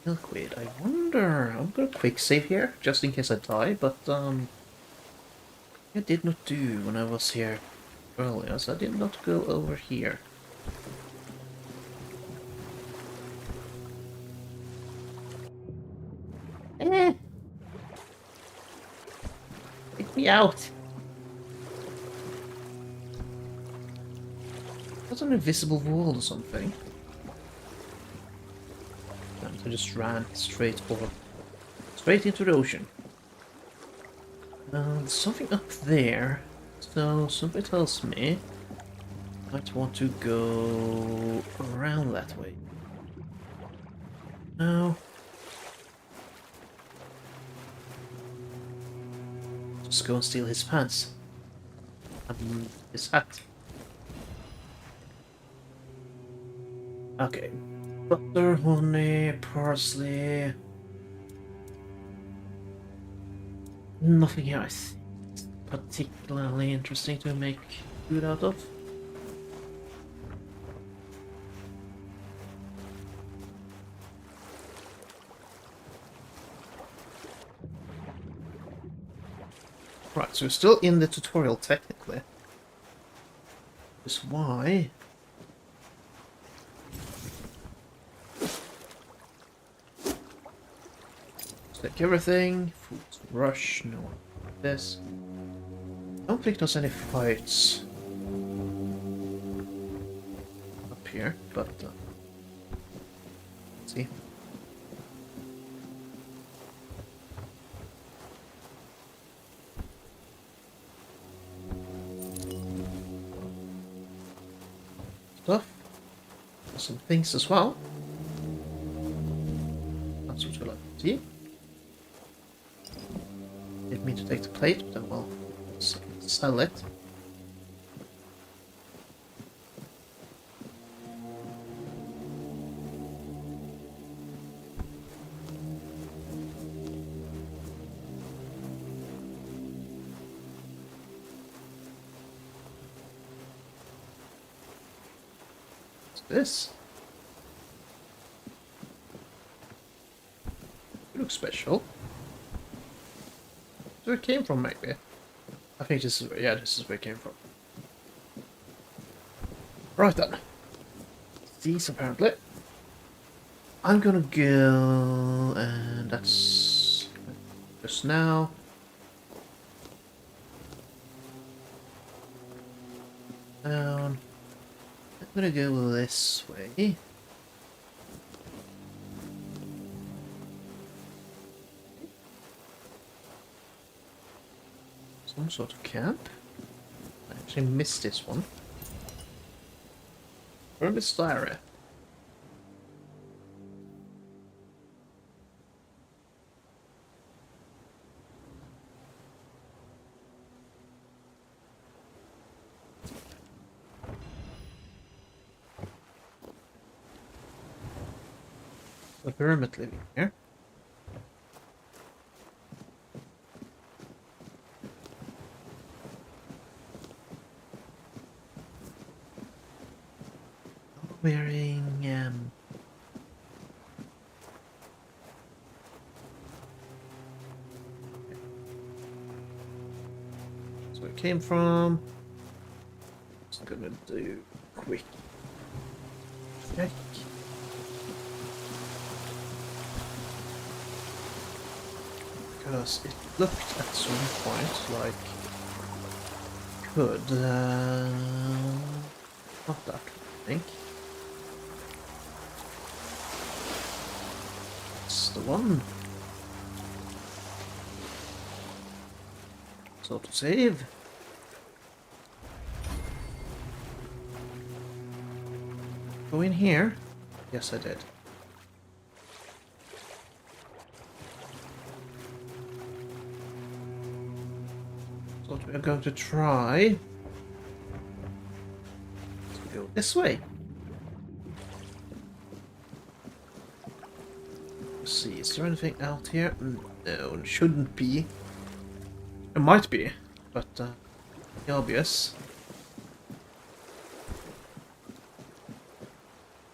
Milkweed, I wonder. I'm gonna quick save here, just in case I die, but I did not do when I was here earlier, so I did not go over here. Take me out! That's an invisible wall or something. I just ran straight into the ocean. There's something up there, so something tells me I might want to go around that way. No. Just go and steal his pants. And his hat. Okay. Butter, honey, parsley. Nothing here I think is particularly interesting to make food out of. Right, so we're still in the tutorial technically. That's why. Take everything. Food rush. No one. This. I don't think there's any fights up here, but let's see. Stuff. Some things as well. That's what you like to see. Didn't mean to take the plate, but then we'll sell it. What's this? It looks special. Where it came from, maybe. I think this is where, yeah, this is where it came from. Right then. These apparently. I'm gonna go, and that's just now. Down. I'm gonna go this way. Some sort of camp. I actually missed this one. Hermit's Diary. A hermit living here. Wearing so it came from. Just gonna do quick check. Because it looked at some point like could not that I think. It's the one. So to save. Go in here. Yes, I did. So we're going to try to go this way. Let's see, is there anything out here? No, it shouldn't be. It might be, but obvious.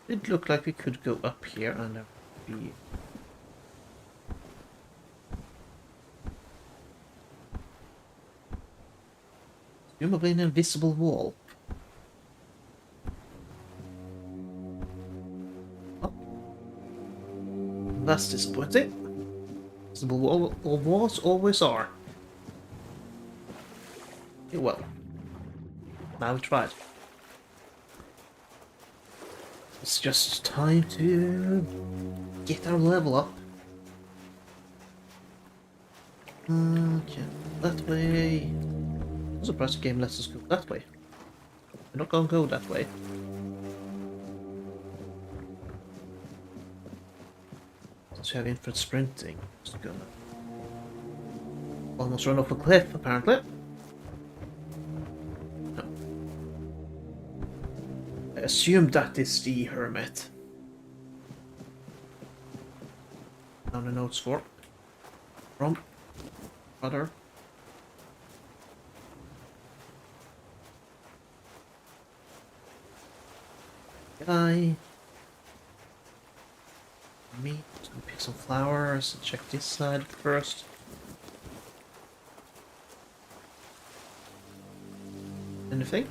It looked like we could go up here and there would be. Presumably an invisible wall. Oh. That's disappointing. Invisible wall or walls always are. Yeah, well. Now we tried. It's just time to get our level up. Okay, that way. I'm surprised the game lets us go that way. We're not gonna go that way. Since we have infinite sprinting, just gonna almost run off a cliff, apparently. No. I assume that is the hermit. Down the notes for. From. Other. I meat and pick some flowers and check this side first. Anything?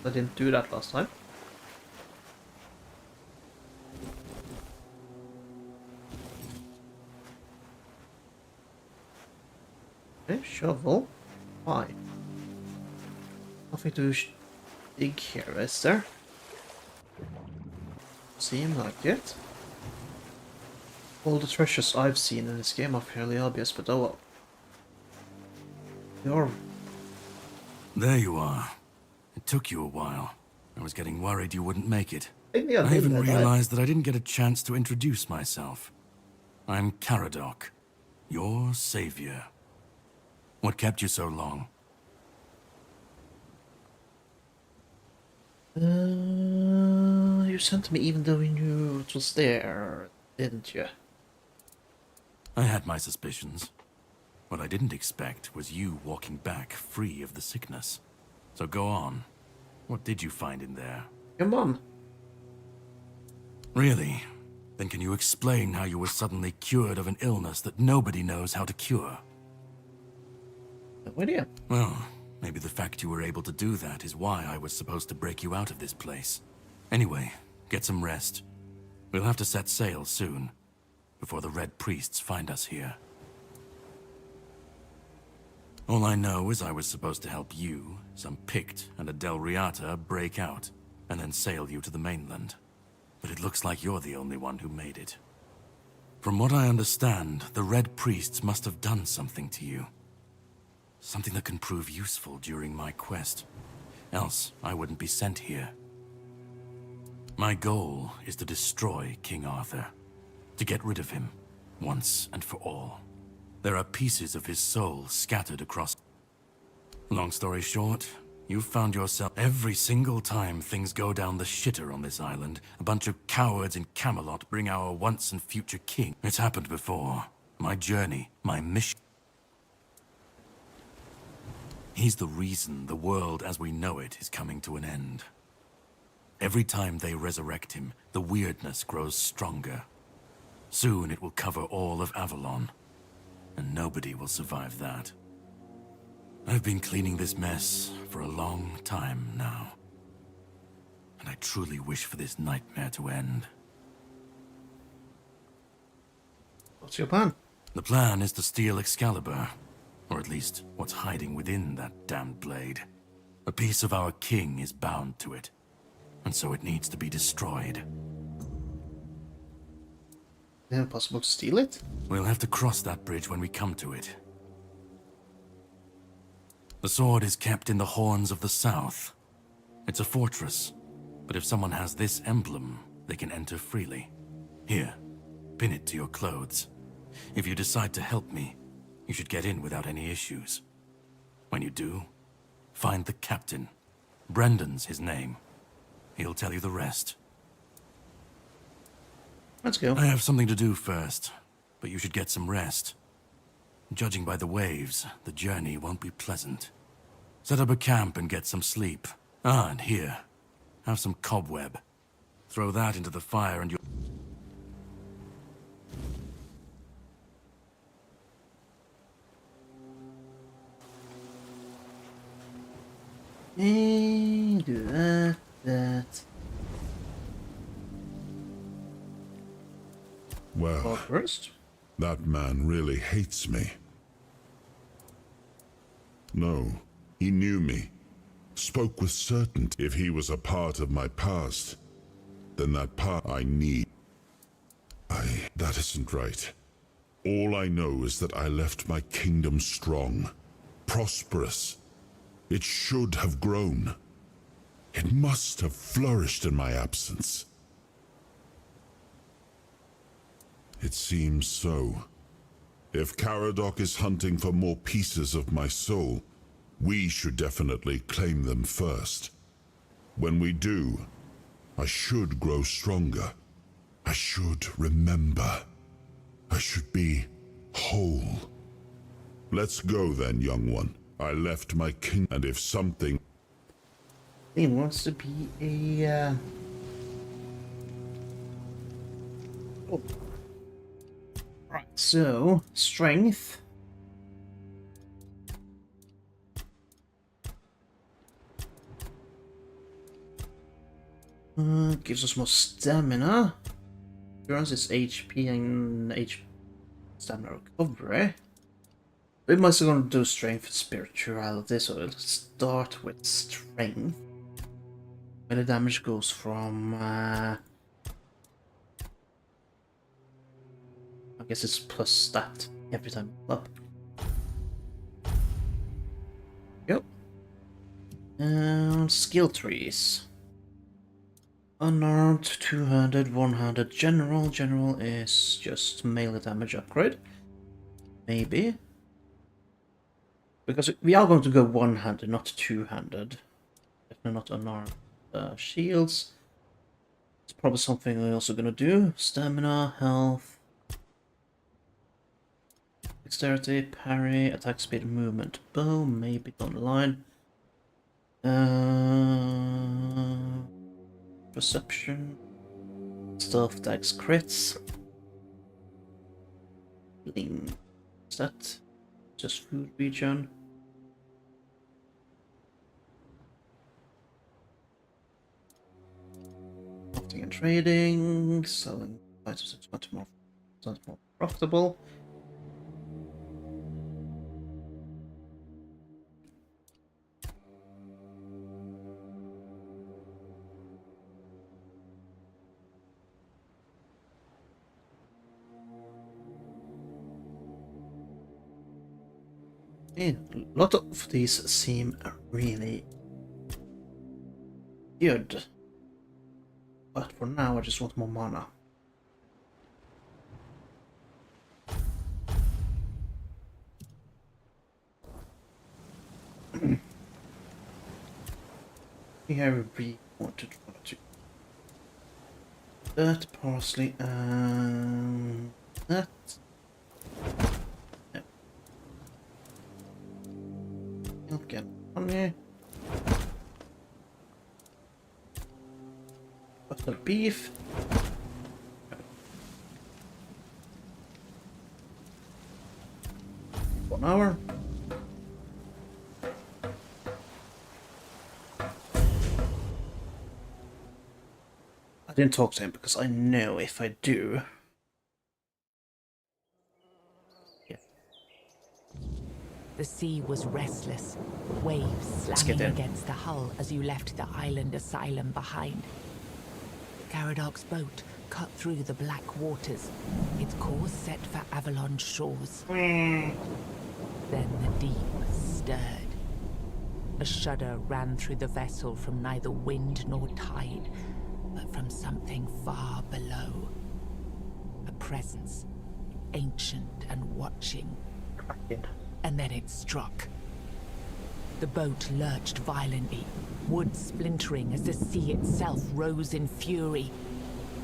I didn't do that last time. Okay, shovel. Why? Nothing to dig here, is there? Seem like it. All the treasures I've seen in this game are fairly obvious, but oh well. You're... There you are. It took you a while. I was getting worried you wouldn't make it. I I even realized that I didn't get a chance to introduce myself. I'm Caradoc, your savior. What kept you so long? You sent me even though you knew it was there, didn't you? I had my suspicions. What I didn't expect was you walking back free of the sickness. So go on. What did you find in there? Come on. Really? Then can you explain how you were suddenly cured of an illness that nobody knows how to cure? No idea. Well, maybe the fact you were able to do that is why I was supposed to break you out of this place. Anyway, get some rest. We'll have to set sail soon, before the Red Priests find us here. All I know is I was supposed to help you, some Pict, and a Delriata break out, and then sail you to the mainland. But it looks like you're the only one who made it. From what I understand, the Red Priests must have done something to you. Something that can prove useful during my quest. Else, I wouldn't be sent here. My goal is to destroy King Arthur. To get rid of him, once and for all. There are pieces of his soul scattered across... Long story short, you've found yourself... Every single time things go down the shitter on this island, a bunch of cowards in Camelot bring our once and future king. It's happened before. My journey, my mission... He's the reason the world as we know it is coming to an end. Every time they resurrect him, the weirdness grows stronger. Soon it will cover all of Avalon, and nobody will survive that. I've been cleaning this mess for a long time now, and I truly wish for this nightmare to end. What's your plan? The plan is to steal Excalibur, or at least what's hiding within that damned blade. A piece of our king is bound to it, and so it needs to be destroyed. Is it possible to steal it? We'll have to cross that bridge when we come to it. The sword is kept in the Horns of the South. It's a fortress, but if someone has this emblem, they can enter freely. Here, pin it to your clothes. If you decide to help me, you should get in without any issues. When you do, find the captain. Brendan's his name. He'll tell you the rest. Let's go. I have something to do first, but you should get some rest. Judging by the waves, the journey won't be pleasant. Set up a camp and get some sleep. Ah, and here, have some cobweb. Throw that into the fire and you'll... Do that. Well, First. that man really hates me. No, he knew me. Spoke with certainty. If he was a part of my past, then that part I need. That isn't right. All I know is that I left my kingdom strong, prosperous. It should have grown. It must have flourished in my absence. It seems so. If Caradoc is hunting for more pieces of my soul, we should definitely claim them first. When we do, I should grow stronger. I should remember. I should be whole. Let's go then, young one. I left my king, and if something... He wants to be a... Oh. Right, so, strength. Gives us more stamina. Endurance is HP and stamina recovery. We must going to do strength and spirituality, so let's start with strength. Melee damage goes from I guess it's plus stat every time up. Yep. And skill trees. Unarmed, 200, 100. General. General is just melee damage upgrade. Maybe. Because we are going to go one-handed, not two-handed. Definitely not unarmed. Shields. It's probably something we're also gonna do. Stamina, health. Dexterity, parry, attack speed, movement. Bow, maybe down the line. Perception. Stealth, dex, crits. Lean. Is that just food regen? Crafting and trading. Selling items is much more profitable. A lot of these seem really good. But for now I just want more mana. Here we want to try to that parsley and that. Yeah. Milk and honey. Butter beef. 1 hour. I didn't talk to him because I know if I do. Yeah. The sea was restless, waves slamming against the hull as you left the island asylum behind. Garadoc's boat cut through the black waters, its course set for Avalon's shores. Then the deep stirred. A shudder ran through the vessel from neither wind nor tide, but from something far below. A presence, ancient and watching. And then it struck. The boat lurched violently, wood splintering as the sea itself rose in fury.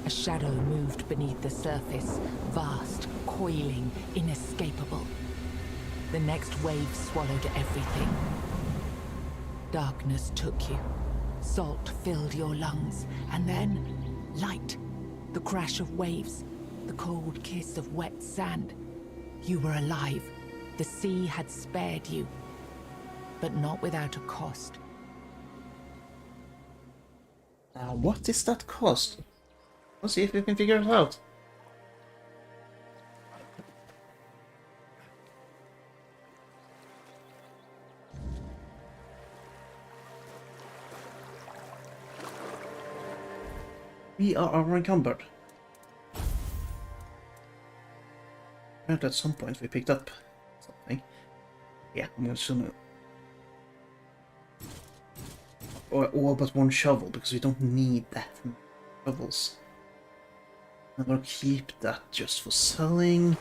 A shadow moved beneath the surface, vast, coiling, inescapable. The next wave swallowed everything. Darkness took you. Salt filled your lungs, and then light. The crash of waves, the cold kiss of wet sand. You were alive. The sea had spared you, but not without a cost. Now, what is that cost? Let's see if we can figure it out. We are encumbered. And at some point we picked up something. Yeah, I'm gonna assume it. Or but one shovel, because we don't need that many shovels. I'm gonna keep that just for selling.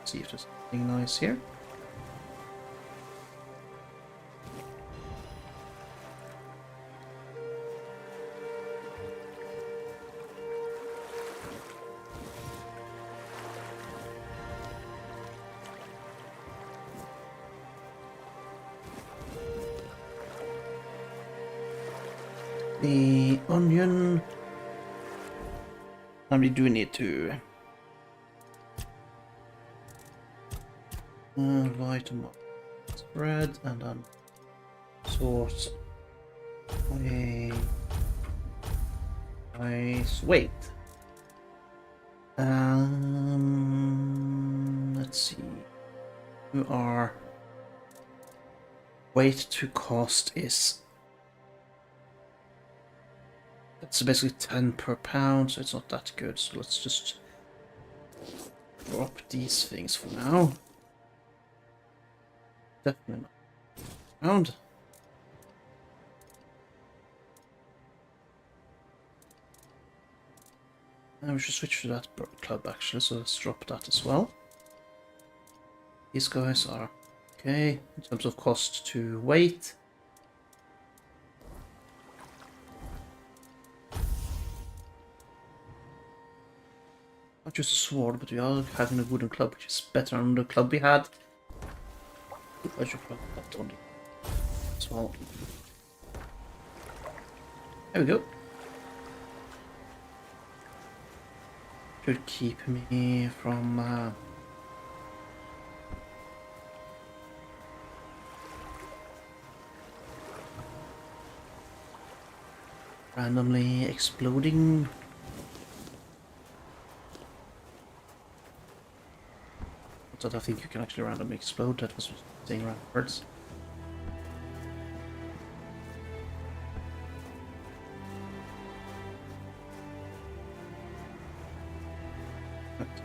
See if there's anything nice here. The onion, and we do need to light them up, spread, and then sort a nice weight. Let's see. Our weight to cost is. It's basically 10 per pound, so it's not that good. So let's just drop these things for now. Definitely not pound. And we should switch to that club actually, so let's drop that as well. These guys are okay in terms of cost to weight. Not just a sword, but we are having a wooden club, which is better than the club we had. I should put that on as well. There we go. Should keep me from randomly exploding. I think you can actually randomly explode. That was saying random words.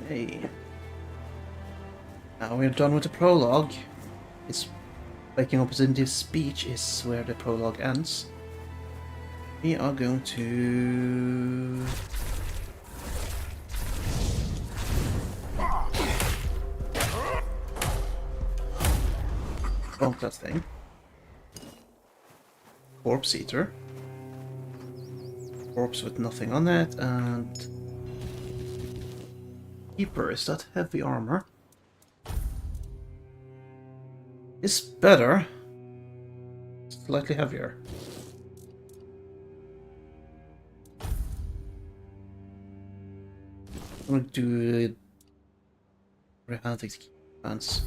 Okay. Now we're done with the prologue. It's breaking opportunity speech is where the prologue ends. We are going to bonk that thing. Corpse eater. Corpse with nothing on it, and Keeper, is that heavy armor? It's better. Slightly heavier. I'm gonna do revolting pants.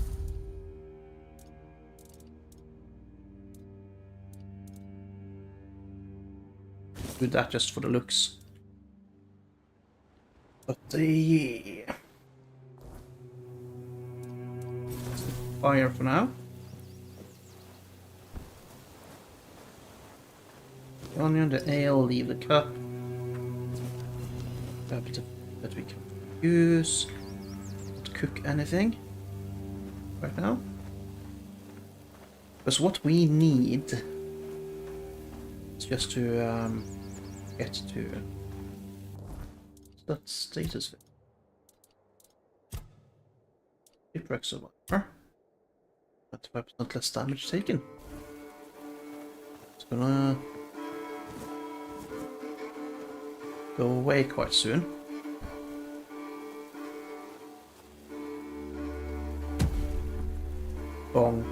Do that just for the looks. But the fire for now. The onion, the ale, leave the cup. Grab the that we can use. Not cook anything right now. Because what we need is just to get to that status. Shipwreck survivor. 25% less damage taken. It's gonna go away quite soon. Bonk.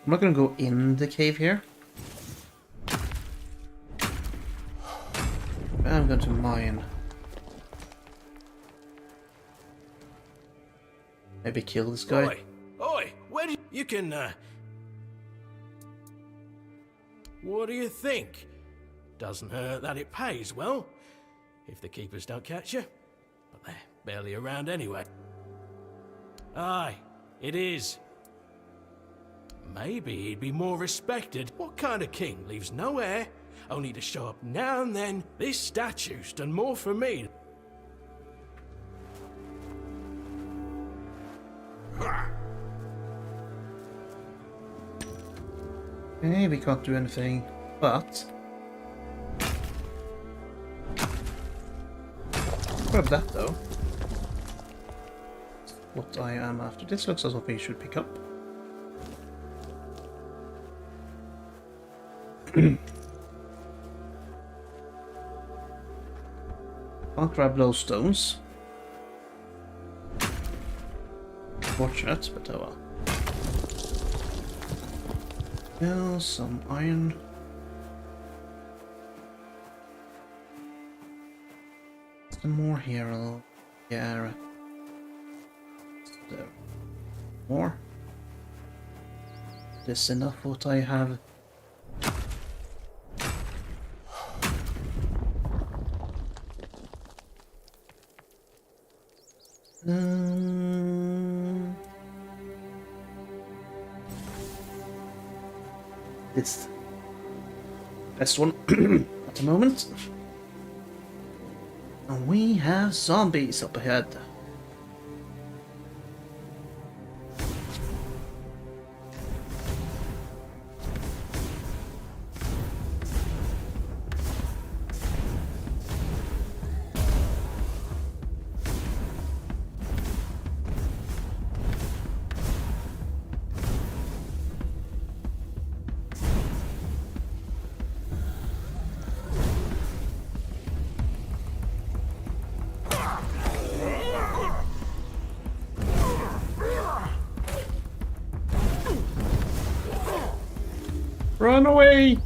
I'm not gonna go in the cave here. I'm going to mine. Maybe kill this guy. Oi! Oi! Where do you can, What do you think? Doesn't hurt that it pays well, if the keepers don't catch you. But they're barely around anyway. Aye, it is. Maybe he'd be more respected. What kind of king leaves no heir, only to show up now and then? This statue's done more for me. Okay, we can't do anything, but grab that though. What I am after. This looks as something you should pick up. Can't grab those stones. Fortunate, but oh well. Well, some iron. Some more here. Yeah. So, more. This enough what I have. It's best one at the moment. And we have zombies up ahead. Run away!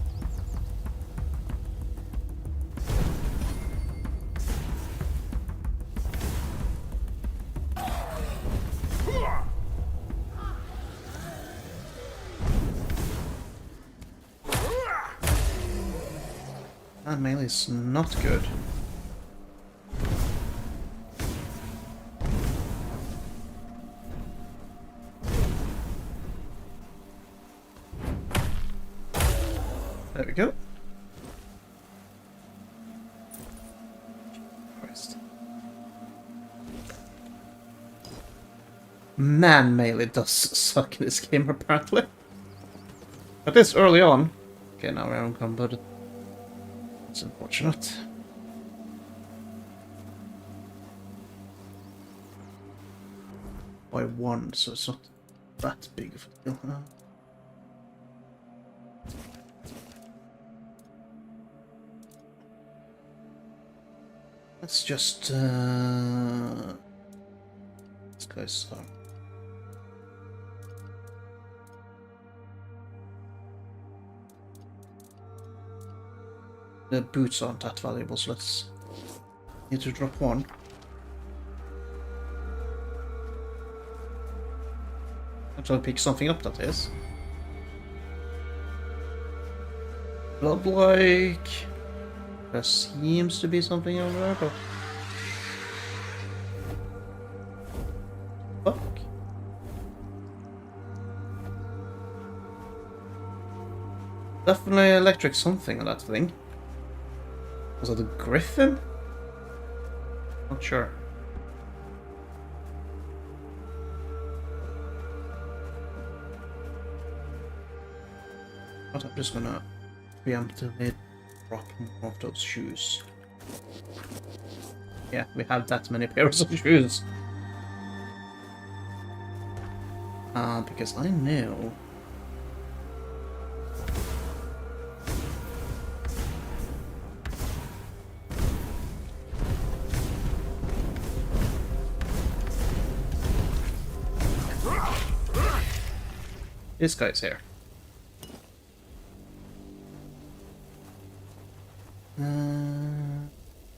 And melee is not good. There we go. Christ. Man, melee does suck in this game, apparently. But this early on. Okay, now we're on combat. It's unfortunate. By 1, so it's not that big of a deal. Let's just this guy's the boots aren't that valuable, so let's need to drop 1. I'm trying to pick something up, that is. Blood-like. There seems to be something over there, but... Fuck. Definitely electric something on that thing. Was it a griffin? Not sure. But I'm just gonna preemptively drop more of those shoes. Yeah, we have that many pairs of shoes. Because I know... This guy's here.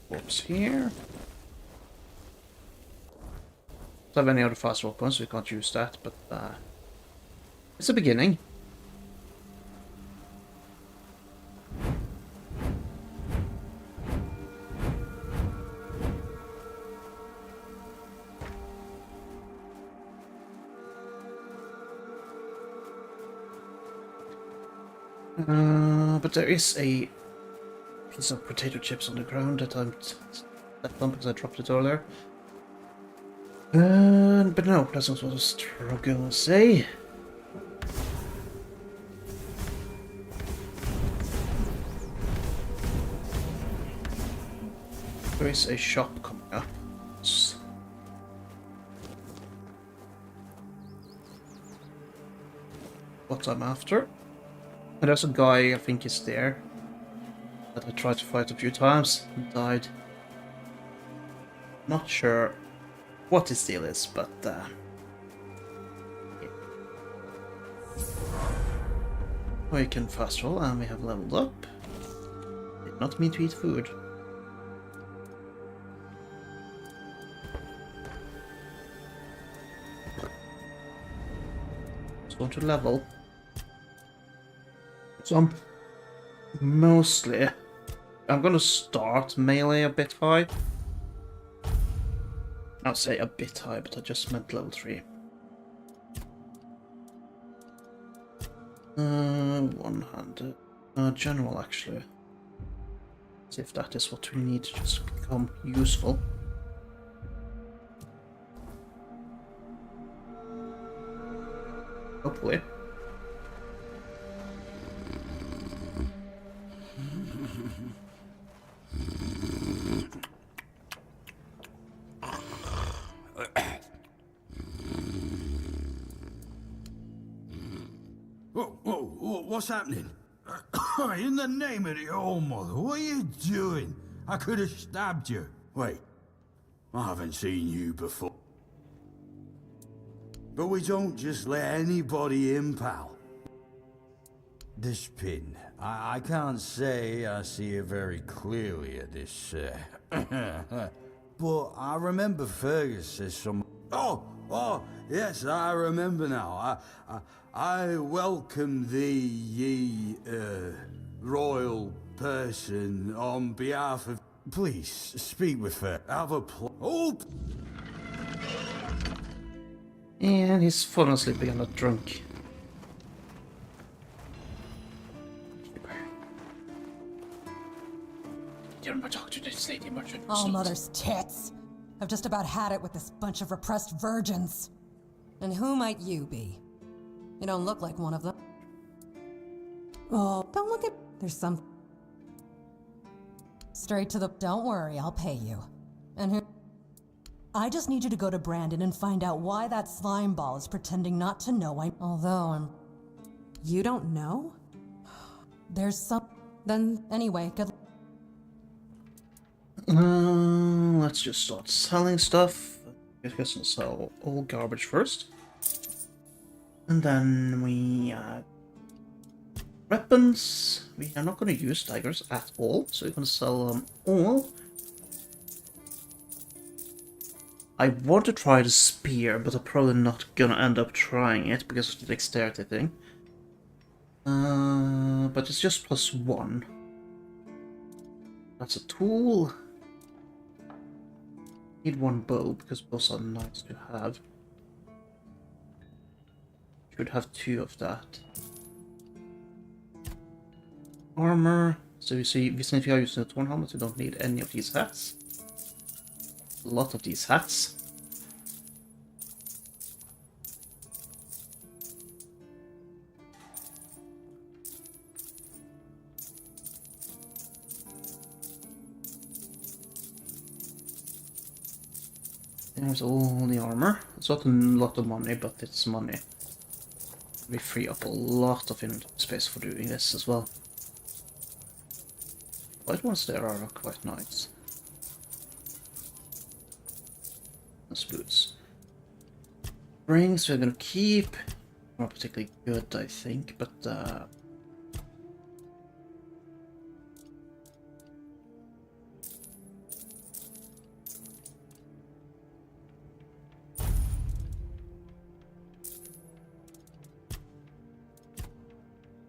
What's here? Don't have any other fast weapons, so we can't use that, but it's a beginning. But there is a piece of potato chips on the ground that I'm stepped on because I dropped it earlier. But no, that's not what I was gonna say. There is a shop coming up. What I'm after. And there's a guy, I think is there, that I tried to fight a few times and died. Not sure what his deal is, but yeah. We can fast roll and we have leveled up. Did not mean to eat food. Just want to level. So I'm gonna start melee a bit high. I'll say a bit high, but I just meant level 3. One-handed. General, actually. See if that is what we need to just become useful. Hopefully. What's happening? In the name of the All Mother, what are you doing? I could have stabbed you. Wait, I haven't seen you before. But we don't just let anybody in, pal. This pin, I can't say I see it very clearly at this, but I remember Fergus says some... Oh, yes, I remember now. I welcome thee, ye, royal person on behalf of... Please, speak with her. Have a Oh! And he's fallen asleep again, not drunk. Oh, mother's tits. I've just about had it with this bunch of repressed virgins. And who might you be? You don't look like one of them. Oh, don't look at... There's some... Straight to the... Don't worry, I'll pay you. And who... I just need you to go to Brandon and find out why that slime ball is pretending not to know Although I'm... You don't know? There's some... Then, anyway, good... Let's just start selling stuff. I guess we'll sell all garbage first. And then we weapons. We are not going to use daggers at all, so we're going to sell them all. I want to try the spear, but I'm probably not going to end up trying it because of the dexterity thing. But it's just +1. That's a tool. Need 1 bow because bows are nice to have. Should have 2 of that. Armor. So you see, if you are using a torn helmet, you don't need any of these hats. A lot of these hats. There's all the armor. It's not a lot of money, but it's money. We free up a lot of inventory space for doing this as well. White ones there are quite nice. That's boots. Rings we're gonna keep. Not particularly good, I think, but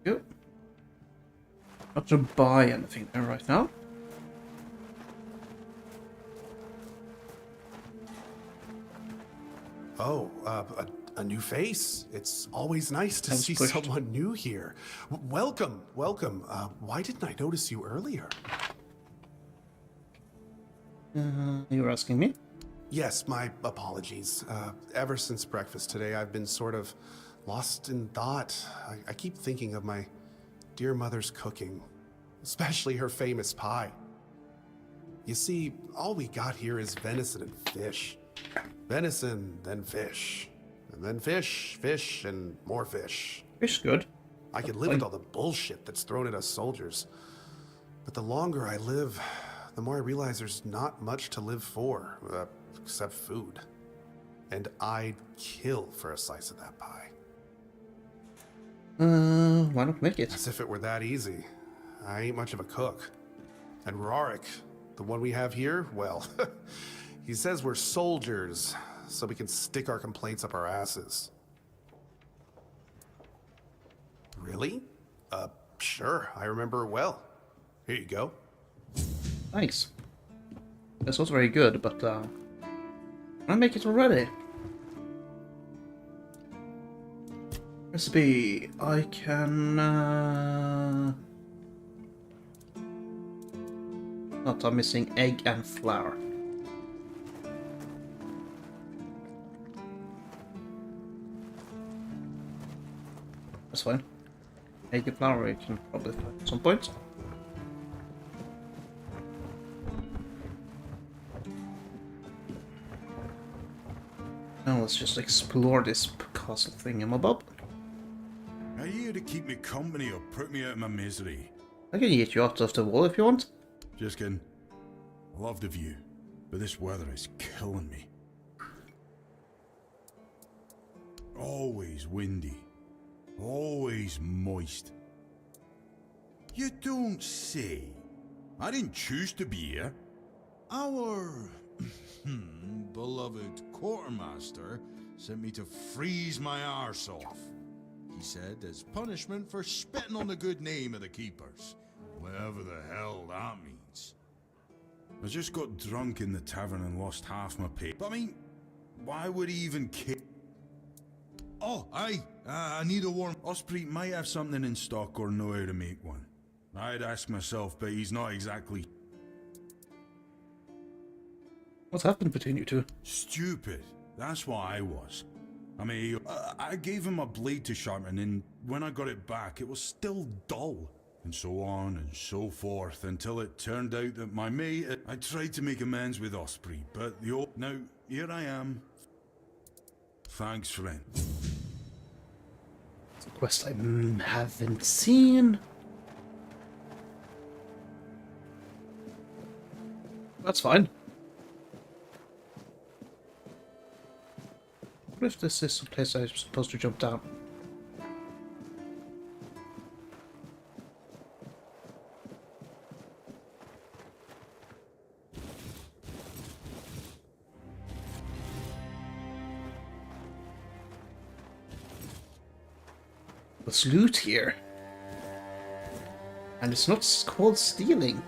good. Not to buy anything there right now. Oh, a new face. It's always nice to see someone new here. Welcome, welcome. Why didn't I notice you earlier? You were asking me? Yes, my apologies. Ever since breakfast today, I've been sort of lost in thought. I keep thinking of my dear mother's cooking, especially her famous pie. You see, all we got here is venison and fish. Venison, then fish. And then fish, fish, and more fish. Fish good. I can live with all the bullshit that's thrown at us soldiers. But the longer I live, the more I realize there's not much to live for, except food. And I'd kill for a slice of that pie. Why not make it? As if it were that easy. I ain't much of a cook. And Rorik, the one we have here, well, he says we're soldiers, so we can stick our complaints up our asses. Really? Sure, I remember well. Here you go. Thanks. This was very good, but I make it already. Recipe. I can not. I'm missing egg and flour. That's fine. Egg and flour we can probably find at some point. Now let's just explore this castle thingamabob. Are you here to keep me company or put me out of my misery? I can eat you out of the wall if you want. Just kidding. I love the view, but this weather is killing me. Always windy. Always moist. You don't say. I didn't choose to be here. Our beloved quartermaster sent me to freeze my arse off. He said as punishment for spitting on the good name of the keepers. whatever the hell that means. I just got drunk in the tavern and lost half my pay. But I mean, why would he even care? Oh, aye, I need a warm... Osprey might have something in stock or know how to make one. I'd ask myself, but he's not exactly... What's happened between you two? Stupid. That's what I was. I mean, I gave him a blade to sharpen, and when I got it back, it was still dull. And so on and so forth, until it turned out that my mate... I tried to make amends with Osprey, but the old... Now, here I am. Thanks, friend. It's a quest I haven't seen. That's fine. What if this is some place I'm supposed to jump down? Let's loot here. And it's not called stealing.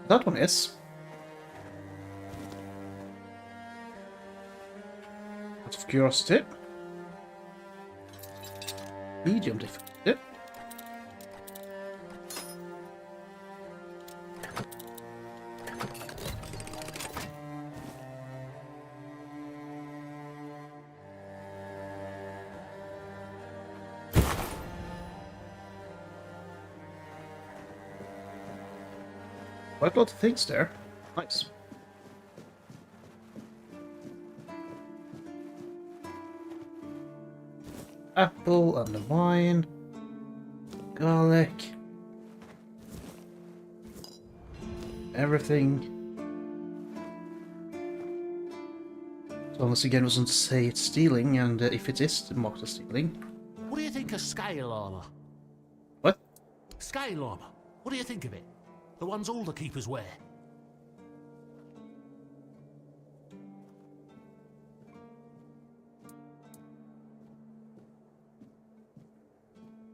That one is. Out of curiosity. Medium difficulty. Quite a lot of things there. Nice. Apple and the wine. Garlic. Everything. So unless again wasn't to say it's stealing, and if it is marked as stealing. What do you think of scale armor? What? Scale armor. What do you think of it? The ones all the keepers wear.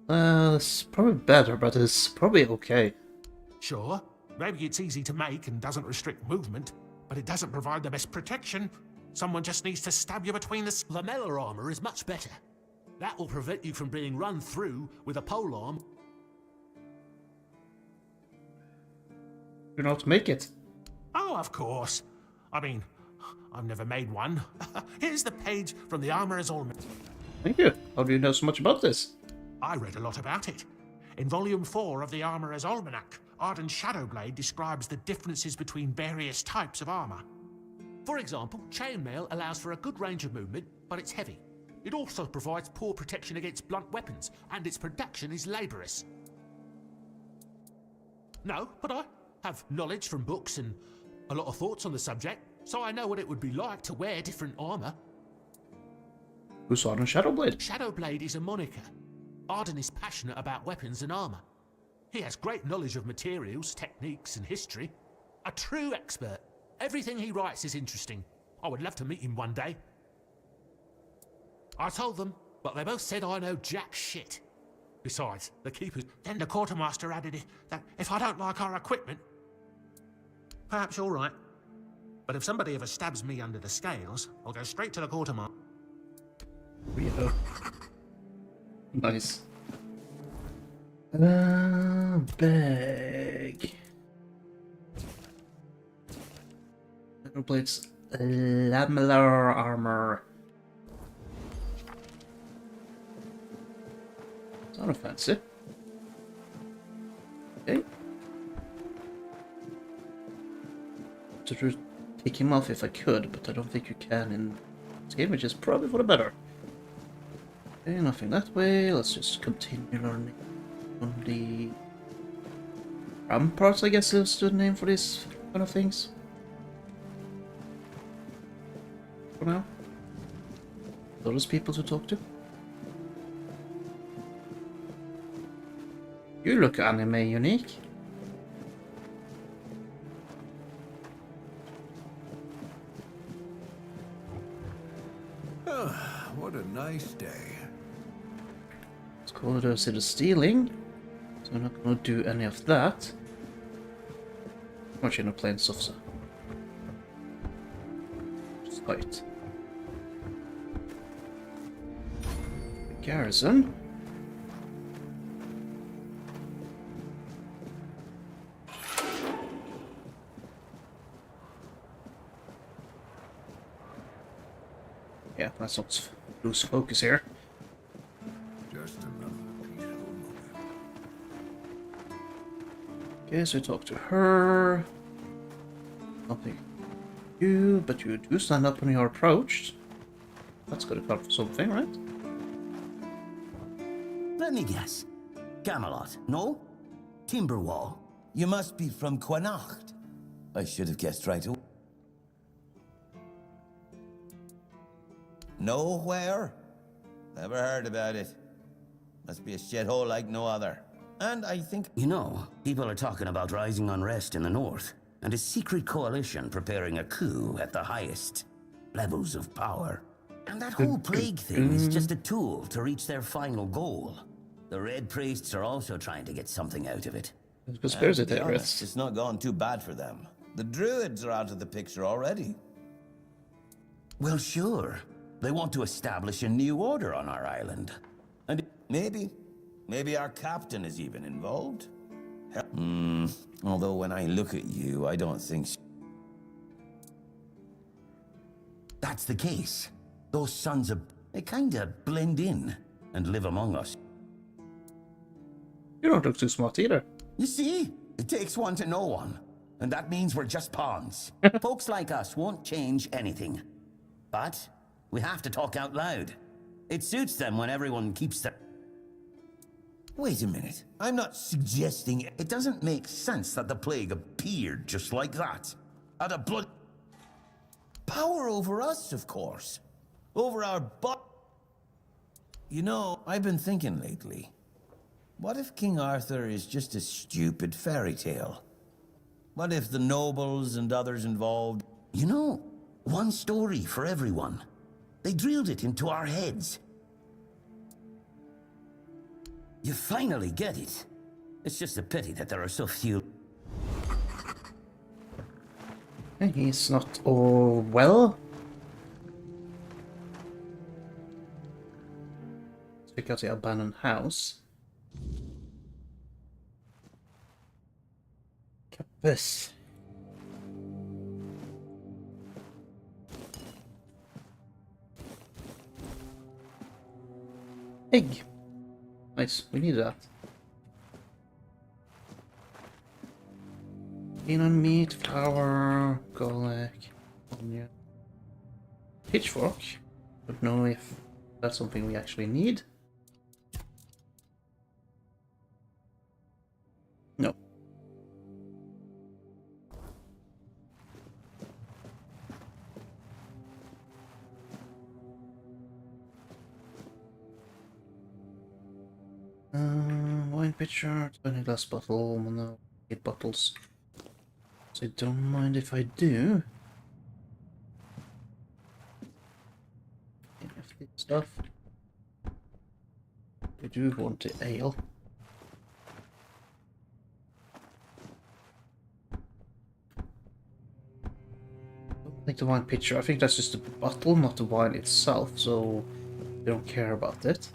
It's probably better, but it's probably okay. Sure, maybe it's easy to make and doesn't restrict movement, but it doesn't provide the best protection. Someone just needs to stab you between the... Lamellar armor is much better. That will prevent you from being run through with a polearm. You know how to make it. Oh, of course. I mean, I've never made one. Here's the page from the Armorer's Almanac. Thank you. How do you know so much about this? I read a lot about it. In Volume 4 of the Armorer's Almanac, Arden's Shadowblade describes the differences between various types of armor. For example, chainmail allows for a good range of movement, but it's heavy. It also provides poor protection against blunt weapons, and its production is laborious. No, but I have knowledge from books and a lot of thoughts on the subject, so I know what it would be like to wear different armor. Who's Arden Shadowblade? Shadowblade is a moniker. Arden is passionate about weapons and armor. He has great knowledge of materials, techniques, and history. A true expert. Everything he writes is interesting. I would love to meet him one day. I told them, but they both said I know jack shit. Besides, the keepers... Then the quartermaster added that if I don't like our equipment... Perhaps you're right. But if somebody ever stabs me under the scales, I'll go straight to the quartermaster. Weirdo. Nice. Bag. Plates, lamellar armor. Sound fancy. Okay. To take him off if I could, but I don't think you can in this game, which is probably for the better. Okay, nothing that way. Let's just continue learning on the ramparts, I guess is the name for these kind of things. For now. Those people to talk to. You look anime unique. What a nice day. Let's call it a stealing. So I'm not going to do any of that. I'm actually not playing stuff, so. Just fight. Garrison. Yeah, let's not lose focus here. Just another peaceful moment. Okay, so we talk to her. Nothing. You, but you do stand up when you're approached. That's gonna come for something, right? Let me guess. Camelot, no? Timberwall. You must be from Connacht. I should have guessed right away. Nowhere? Never heard about it. Must be a shithole like no other. And I think... You know, people are talking about rising unrest in the north, and a secret coalition preparing a coup at the highest levels of power. And that whole plague thing is just a tool to reach their final goal. The Red Priests are also trying to get something out of it. Conspiracy To be theorists. honest, it's not gone too bad for them. The Druids are out of the picture already. Well, sure. They want to establish a new order on our island. And maybe our captain is even involved. Although when I look at you, I don't think... That's the case. Those sons of... They kinda blend in and live among us. You don't look too smart either. You see? It takes one to know one. And that means we're just pawns. Folks like us won't change anything. But we have to talk out loud. It suits them when everyone keeps their... Wait a minute. I'm not suggesting... It doesn't make sense that the plague appeared just like that. Out of blood... Power over us, of course. Over our You know, I've been thinking lately. What if King Arthur is just a stupid fairy tale? What if the nobles and others involved... You know, one story for everyone. They drilled it into our heads. You finally get it. It's just a pity that there are so few... He's not all well. Check out the abandoned house. Capus. Egg. Nice, we need that. Peanut meat, flour, garlic, onion. Pitchfork. Don't know if that's something we actually need. No. Wine pitcher, 20 glass bottle, no, 8 bottles. So I don't mind if I do. Any of this stuff. We do want the ale. I think the wine pitcher, I think that's just the bottle, not the wine itself, so we don't care about it.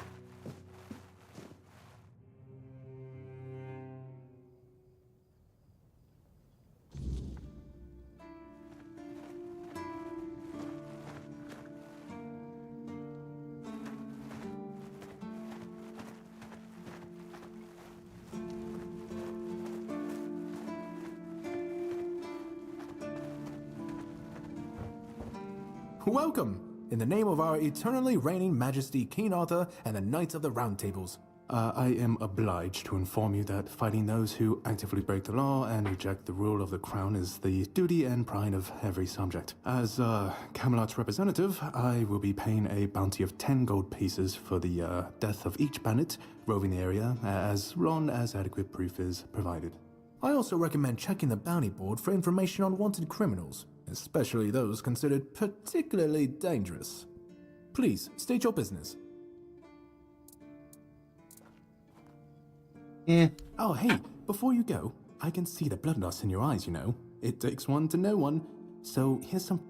Welcome, in the name of our eternally reigning Majesty King Arthur and the Knights of the Round Tables. I am obliged to inform you that fighting those who actively break the law and reject the rule of the crown is the duty and pride of every subject. As Camelot's representative, I will be paying a bounty of 10 gold pieces for the death of each bandit roving the area, as long as adequate proof is provided. I also recommend checking the bounty board for information on wanted criminals, especially those considered particularly dangerous. Please, state your business. Yeah. Oh, hey, before you go, I can see the bloodlust in your eyes, you know. It takes one to know one. So here's some...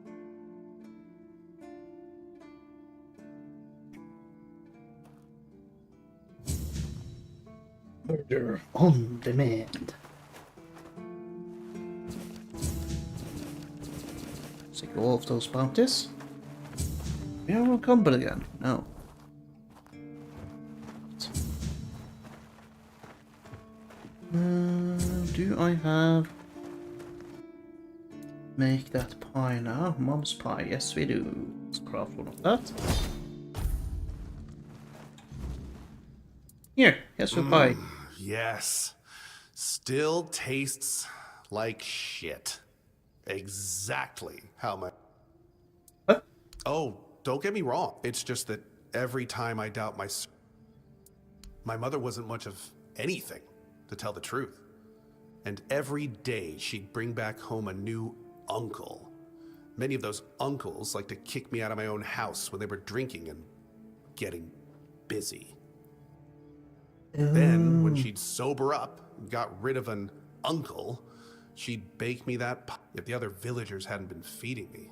Murder on demand. So go off those bounties. We are encumbered again. No. Do I have... Make that pie now? Mom's pie. Yes, we do. Let's craft one of that. Here, here's your pie. Yes. Still tastes like shit. Exactly how my... What? Oh, don't get me wrong. It's just that every time I doubt my mother wasn't much of anything, to tell the truth. And every day she'd bring back home a new uncle. Many of those uncles like to kick me out of my own house when they were drinking and getting busy. Then, when she'd sober up and got rid of an uncle, she'd bake me that pie if the other villagers hadn't been feeding me.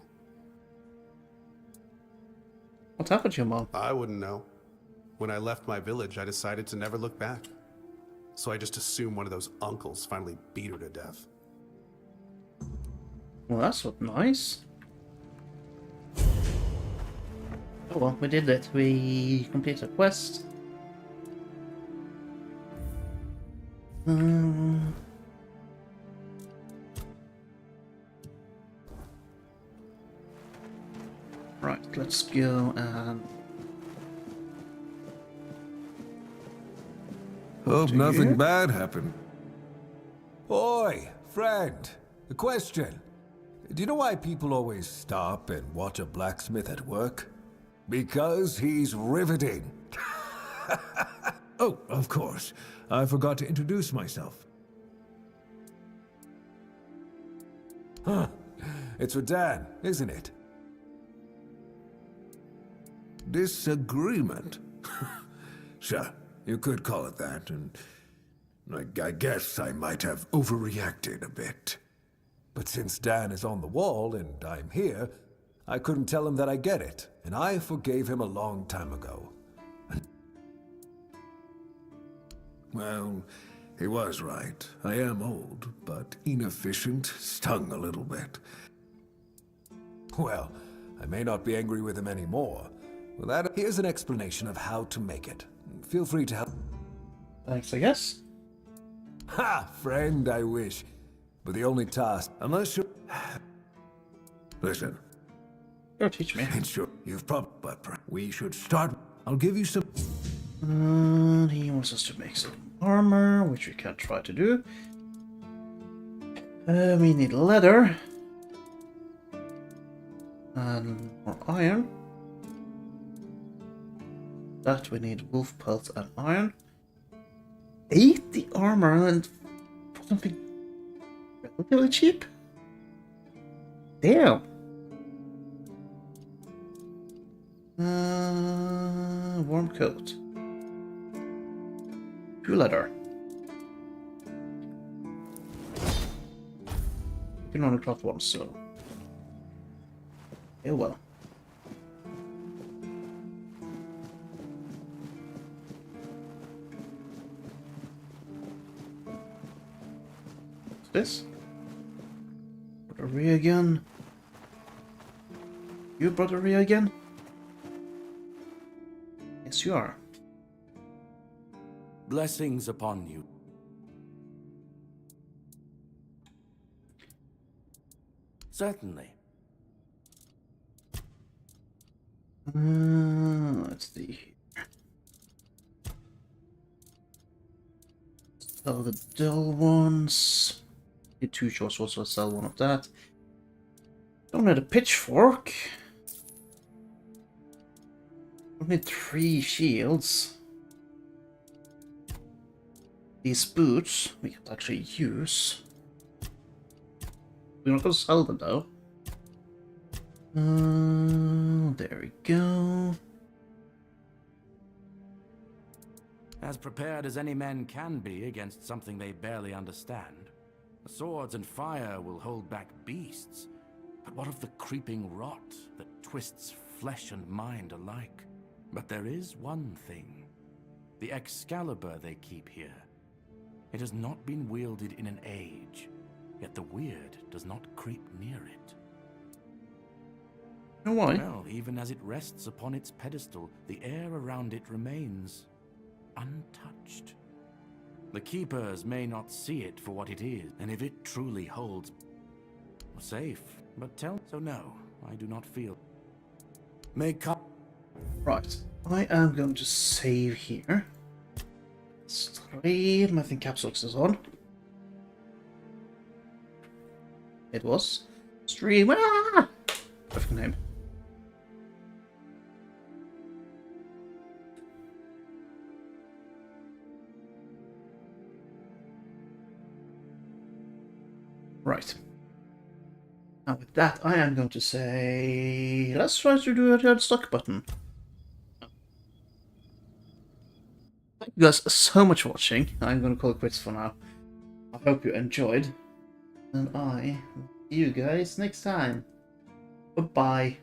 What happened to your mom? I wouldn't know. When I left my village, I decided to never look back. So I just assumed one of those uncles finally beat her to death. Well, that's not nice. Oh well, we did it. We completed a quest. Right, let's go and... Hope nothing bad happened. Oi, friend. A question. Do you know why people always stop and watch a blacksmith at work? Because he's riveting. Oh, of course. I forgot to introduce myself. Huh. It's Radan, isn't it? Disagreement? Sure, you could call it that, and I guess I might have overreacted a bit. But since Dan is on the wall and I'm here, I couldn't tell him that I get it, and I forgave him a long time ago. Well, he was right. I am old, but inefficient, stung a little bit. Well, I may not be angry with him anymore. With that, here's an explanation of how to make it. Feel free to help. Thanks, I guess. Ha! Friend, I wish. But the only task, unless you... Listen. You'll teach me. Sure, you've probably... But we should start... I'll give you some... He wants us to make some armor, which we can try to do. We need leather. And more iron. That we need wolf pelts and iron. 80 armor and for something relatively cheap? Damn! Warm coat. 2 leather. You can only craft one, so... Oh well. What's this? Brother Rhea again. You Brother Rhea again? Yes, you are. Blessings upon you. Certainly. Let's see here. Sell the dull ones. Get 2 short swords, so I'll sell one of that. Don't need a pitchfork. Don't need 3 shields. These boots we can actually use. We're not gonna sell them though. There we go. As prepared as any men can be against something they barely understand. Swords and fire will hold back beasts, but what of the creeping rot that twists flesh and mind alike? But there is one thing. The Excalibur they keep here. It has not been wielded in an age, yet the weird does not creep near it. Why? Well, even as it rests upon its pedestal, the air around it remains untouched. The Keepers may not see it for what it is, and if it truly holds safe, but so no, I do not feel. May come. Right, I am going to save here. Stream, I think caps lock is on. It was. Stream, perfect name. Right. Now with that, I am going to say, let's try to do a red stock button. Thank you guys so much for watching. I'm going to call it quits for now. I hope you enjoyed. And I will see you guys next time. Bye-bye.